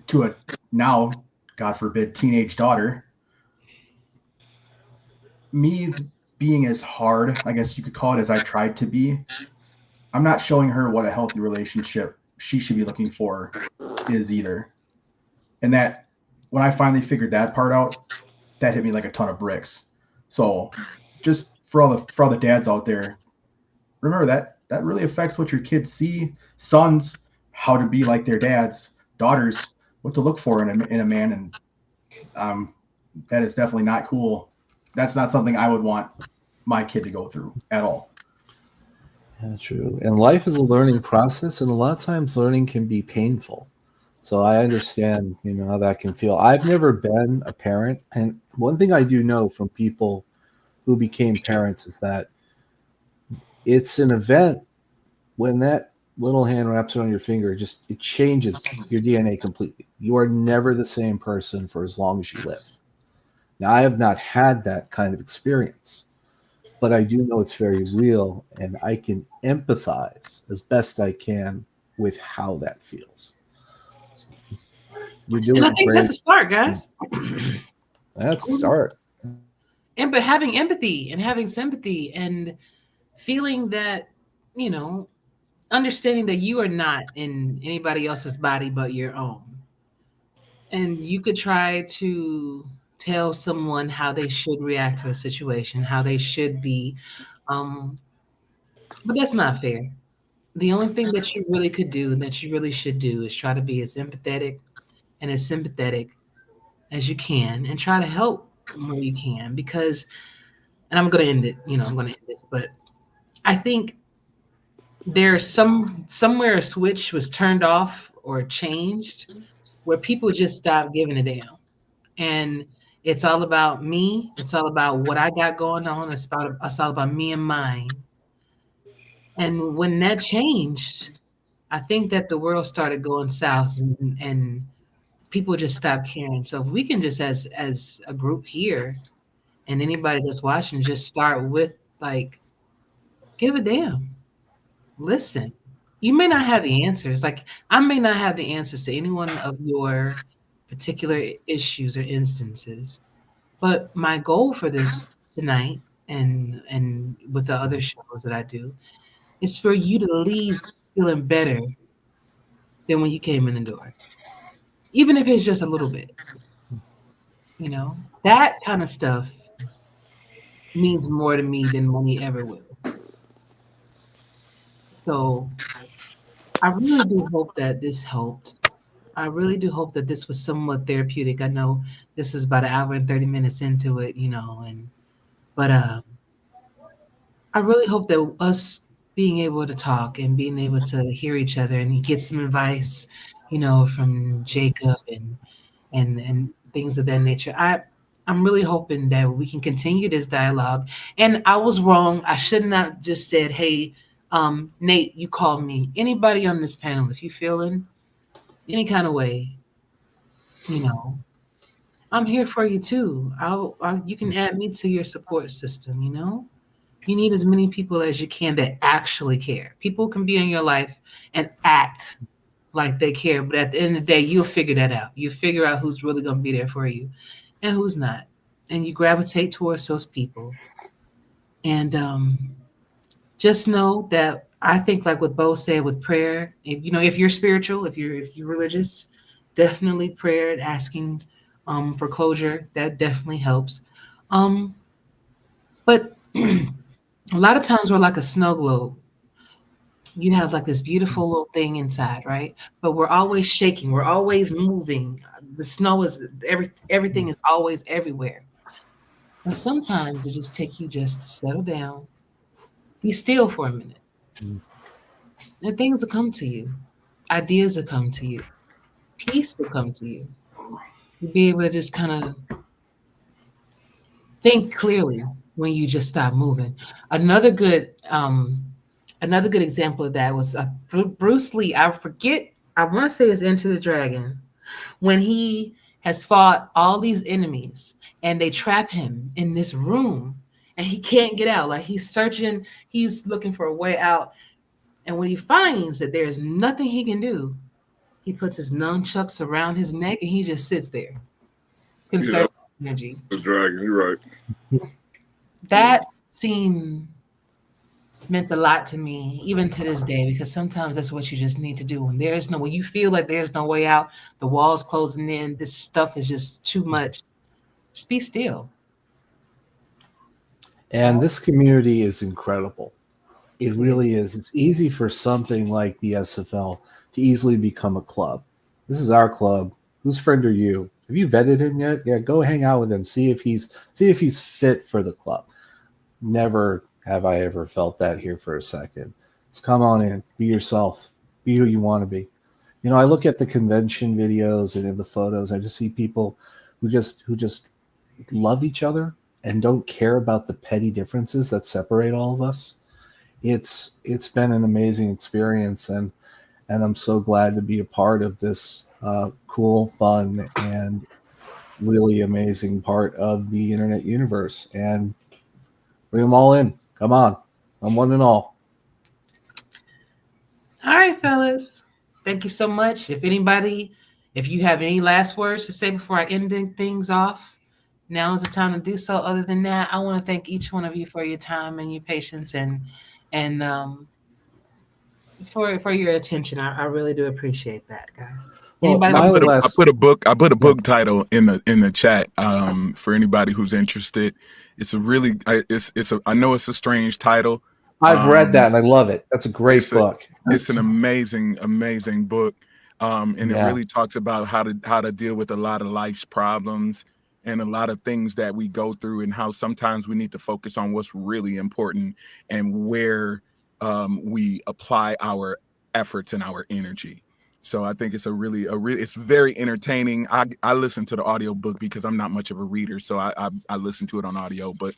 Speaker 5: to a now, God forbid, teenage daughter, me being as hard, I guess you could call it, as I tried to be, I'm not showing her what a healthy relationship she should be looking for is either. And that, when I finally figured that part out, that hit me like a ton of bricks. So just for all the dads out there, remember that really affects what your kids see. Sons, how to be like their dads. Daughters, what to look for in a man. And that is definitely not cool. That's not something I would want my kid to go through at all.
Speaker 6: Yeah, true. And life is a learning process, and a lot of times learning can be painful. So I understand, how that can feel. I've never been a parent, and one thing I do know from people who became parents is that it's an event when that little hand wraps around your finger. It changes your DNA completely. You are never the same person for as long as you live. Now, I have not had that kind of experience, but I do know it's very real, and I can empathize as best I can with how that feels. So, you're doing
Speaker 4: and I think
Speaker 6: great.
Speaker 4: that's a start, guys.
Speaker 6: That's a start.
Speaker 4: But having empathy and having sympathy and feeling that, understanding that you are not in anybody else's body but your own. And you could try to tell someone how they should react to a situation, how they should be. But that's not fair. The only thing that you really could do and that you really should do is try to be as empathetic and as sympathetic as you can and try to help where you can. Because, and I'm going to end it, I'm going to end this, but I think there's somewhere a switch was turned off or changed where people just stopped giving a damn. And it's all about me. It's all about what I got going on. It's all about me and mine. And when that changed, I think that the world started going south and people just stopped caring. So if we can just as a group here and anybody that's watching, just start with like, give a damn. Listen. You may not have the answers. Like, I may not have the answers to any one of your particular issues or instances, but my goal for this tonight and with the other shows that I do It's for you to leave feeling better than when you came in the door, even if it's just a little bit. You know, that kind of stuff means more to me than money ever will. So I really do hope that this helped. I really do hope that this was somewhat therapeutic. I know this is about an hour and 30 minutes into it, you know, and but I really hope that us being able to talk and being able to hear each other and get some advice, you know, from Jacob and things of that nature. I'm really hoping that we can continue this dialogue. And I was wrong. I should not just said, "Hey, Nate, you called me." Anybody on this panel, if you feeling any kind of way, you know, I'm here for you too. You can add me to your support system. You know, you need as many people as you can that actually care. People can be in your life and act like they care, but at the end of the day, you'll figure that out. You figure out who's really going to be there for you and who's not, and you gravitate towards those people. And just know that I think, like what Bo said, with prayer, if, you know, if you're spiritual, if you're religious, definitely prayer and asking for closure, that definitely helps. Um, but a lot of times we're like a snow globe. You have like this beautiful little thing inside, right? But we're always shaking, we're always moving. The snow is everything is always everywhere. And sometimes it just takes you just to settle down, be still for a minute, and things will come to you. Ideas will come to you. Peace will come to you. You'll be able to just kind of think clearly when you just stop moving. Another good another good example of that was Bruce Lee. I forget. I want to say it's Into the Dragon, when he has fought all these enemies and they trap him in this room and he can't get out. Like he's searching, he's looking for a way out. And when he finds that there's nothing he can do, he puts his nunchucks around his neck and he just sits there,
Speaker 8: Yeah,
Speaker 4: conserving energy.
Speaker 8: the dragon. You're right.
Speaker 4: That scene meant a lot to me, even to this day, because sometimes that's what you just need to do. When you feel like there's no way out, the walls closing in, this stuff is just too much. Just be still.
Speaker 6: And this community is incredible. It really is. It's easy for something like the SFL to easily become a club. This is our club. Whose friend are you? Have you vetted him yet? Yeah, go hang out with him. See if he's fit for the club. Never have I ever felt that here for a second. Let's come on in. Be yourself. Be who you want to be. You know, I look at the convention videos and in the photos, I just see people who just love each other and don't care about the petty differences that separate all of us. It's been an amazing experience, and I'm so glad to be a part of this cool, fun, and really amazing part of the internet universe. And bring them all in. Come on, I'm one and all.
Speaker 4: All right, fellas. Thank you so much. If you have any last words to say before I end things off, now is the time to do so. Other than that, I want to thank each one of you for your time and your patience and for your attention. I really do appreciate that, guys.
Speaker 6: Well,
Speaker 4: Anybody?
Speaker 9: I put a book title in the chat for anybody who's interested. It's a really I know it's a strange title.
Speaker 6: I've read that and I love it. That's a great book.
Speaker 9: It's an amazing book. And it really talks about how to deal with a lot of life's problems and a lot of things that we go through, and how sometimes we need to focus on what's really important and where we apply our efforts and our energy. So I think it's it's very entertaining. I listen to the audiobook because I'm not much of a reader, so I listen to it on audio. But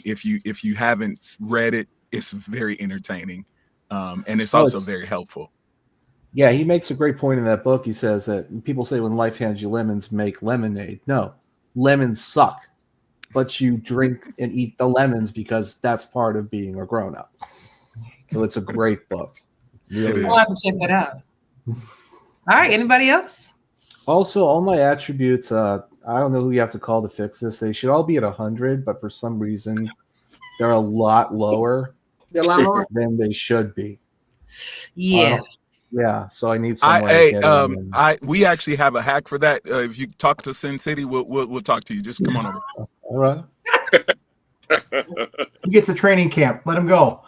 Speaker 9: if you haven't read it, it's very entertaining, and it's also very helpful.
Speaker 6: Yeah, he makes a great point in that book. He says that people say when life hands you lemons, make lemonade. No, lemons suck, but you drink and eat the lemons because that's part of being a grown-up. So it's a great book.
Speaker 4: Really I'll have to check that out. All right, anybody else?
Speaker 6: Also, all my attributes, I don't know who you have to call to fix this. They should all be at 100, but for some reason, they're a lot lower.
Speaker 4: They're a lot more
Speaker 6: than they should be.
Speaker 4: Yeah.
Speaker 6: Yeah, so I need some way to get in.
Speaker 9: We actually have a hack for that. If you talk to Sin City, we'll talk to you. Just come on over.
Speaker 6: All right.
Speaker 5: He gets a training camp. Let him go.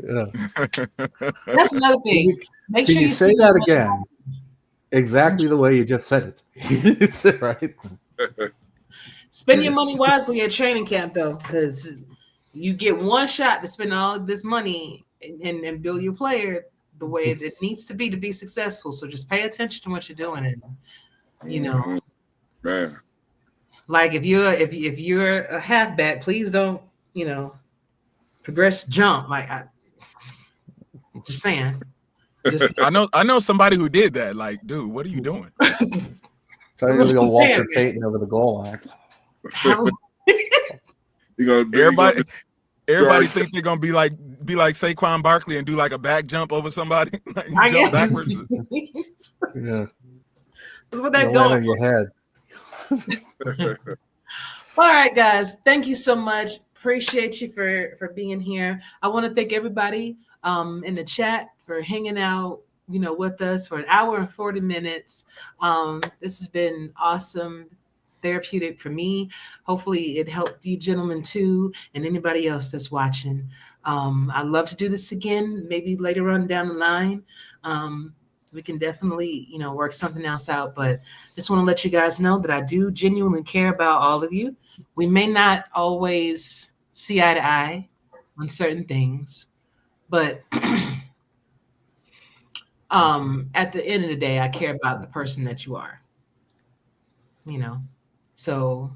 Speaker 6: Yeah.
Speaker 4: That's another thing. Make
Speaker 6: Can
Speaker 4: sure
Speaker 6: you say that again? Exactly the way you just said it. Right.
Speaker 4: Spend your money wisely at training camp, though, because you get one shot to spend all this money and build your player the way it needs to be successful. So just pay attention to what you're doing, and you know,
Speaker 8: man.
Speaker 4: Like if you're a halfback, please don't progress jump. Like just saying.
Speaker 9: I know somebody who did that. Like, dude, what are you doing?
Speaker 6: So you're gonna Walter Payton over the goal line.
Speaker 9: Everybody think they're gonna be like Saquon Barkley and do like a back jump over somebody, like jump backwards.
Speaker 6: Yeah,
Speaker 4: that's what they're
Speaker 6: doing
Speaker 4: on
Speaker 6: your head.
Speaker 4: All right, guys, thank you so much. Appreciate you for being here. I want to thank everybody in the chat for hanging out, with us for 1 hour and 40 minutes. This has been awesome, therapeutic for me. Hopefully it helped you gentlemen too, and anybody else that's watching. I'd love to do this again, maybe later on down the line. We can definitely, work something else out, but just want to let you guys know that I do genuinely care about all of you. We may not always see eye to eye on certain things, but at the end of the day, I care about the person that you are, So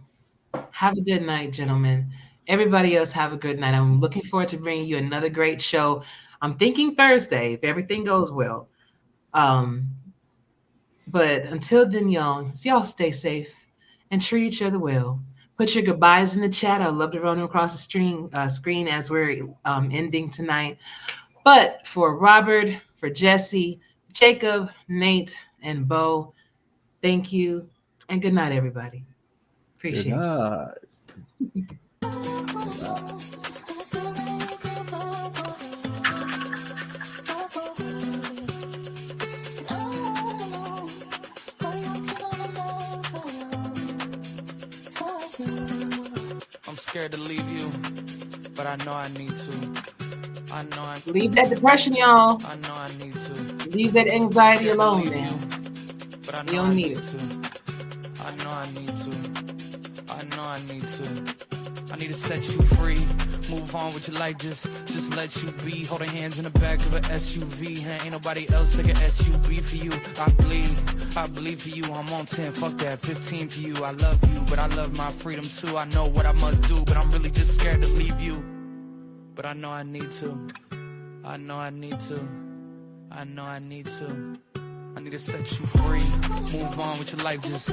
Speaker 4: have a good night, gentlemen. Everybody else have a good night. I'm looking forward to bringing you another great show. I'm thinking Thursday, if everything goes well. But until then, y'all stay safe and treat each other well. Put your goodbyes in the chat. I'd love to run across the screen as we're ending tonight. But for Robert, for Jesse, Jacob, Nate, and Bo, thank you and good night, everybody. Appreciate you.
Speaker 10: I'm scared to leave you, but I know I need to.
Speaker 4: Leave that depression, y'all.
Speaker 10: I know I need to.
Speaker 4: Leave that anxiety alone, man.
Speaker 10: But I know
Speaker 4: you don't need it.
Speaker 10: I know I need to. I know I need to. I need to set you free. Move on with your life, just let you be. Holding hands in the back of an SUV. And ain't nobody else like an SUV for you. I believe for you. I'm on 10, fuck that, 15 for you. I love you, but I love my freedom too. I know what I must do, but I'm really just scared to leave you. But I know I need to. I know I need to. I know I need to. I need to set you free. Move on with your life, just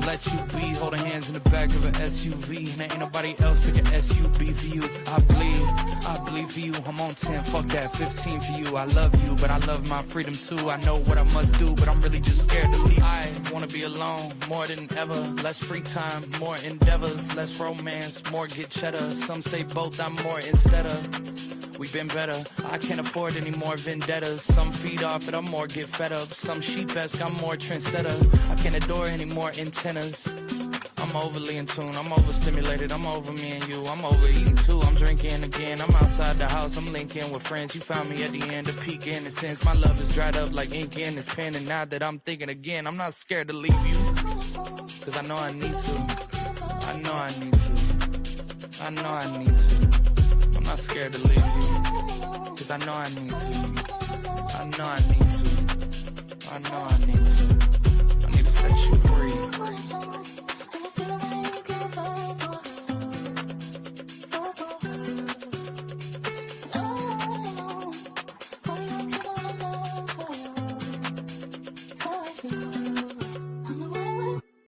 Speaker 10: let you be. Holding hands in the back of an SUV. And ain't nobody else like an SUV for you. I believe for you. I'm on 10, fuck that, 15 for you. I love you, but I love my freedom too. I know what I must do, but I'm really just scared to leave. I wanna be alone more than ever. Less free time, more endeavors. Less romance, more get cheddar. Some say both, I'm more instead of. We've been better. I can't afford any more vendettas. Some feed off it, I'm more get fed up. Some sheep-esque, I'm more trendsetter. I can't adore any more antennas. I'm overly in tune, I'm overstimulated. I'm over me and you, I'm overeating too. I'm drinking again, I'm outside the house. I'm linking with friends, you found me at the end of peak innocence. My love is dried up like ink in this pen. And now that I'm thinking again, I'm not scared to leave you. Cause I know I need to. I know I need to. I know I need to. I'm not scared to leave you, cause I know I need to. I know I need to. I know I need to. I need to set you free.
Speaker 11: You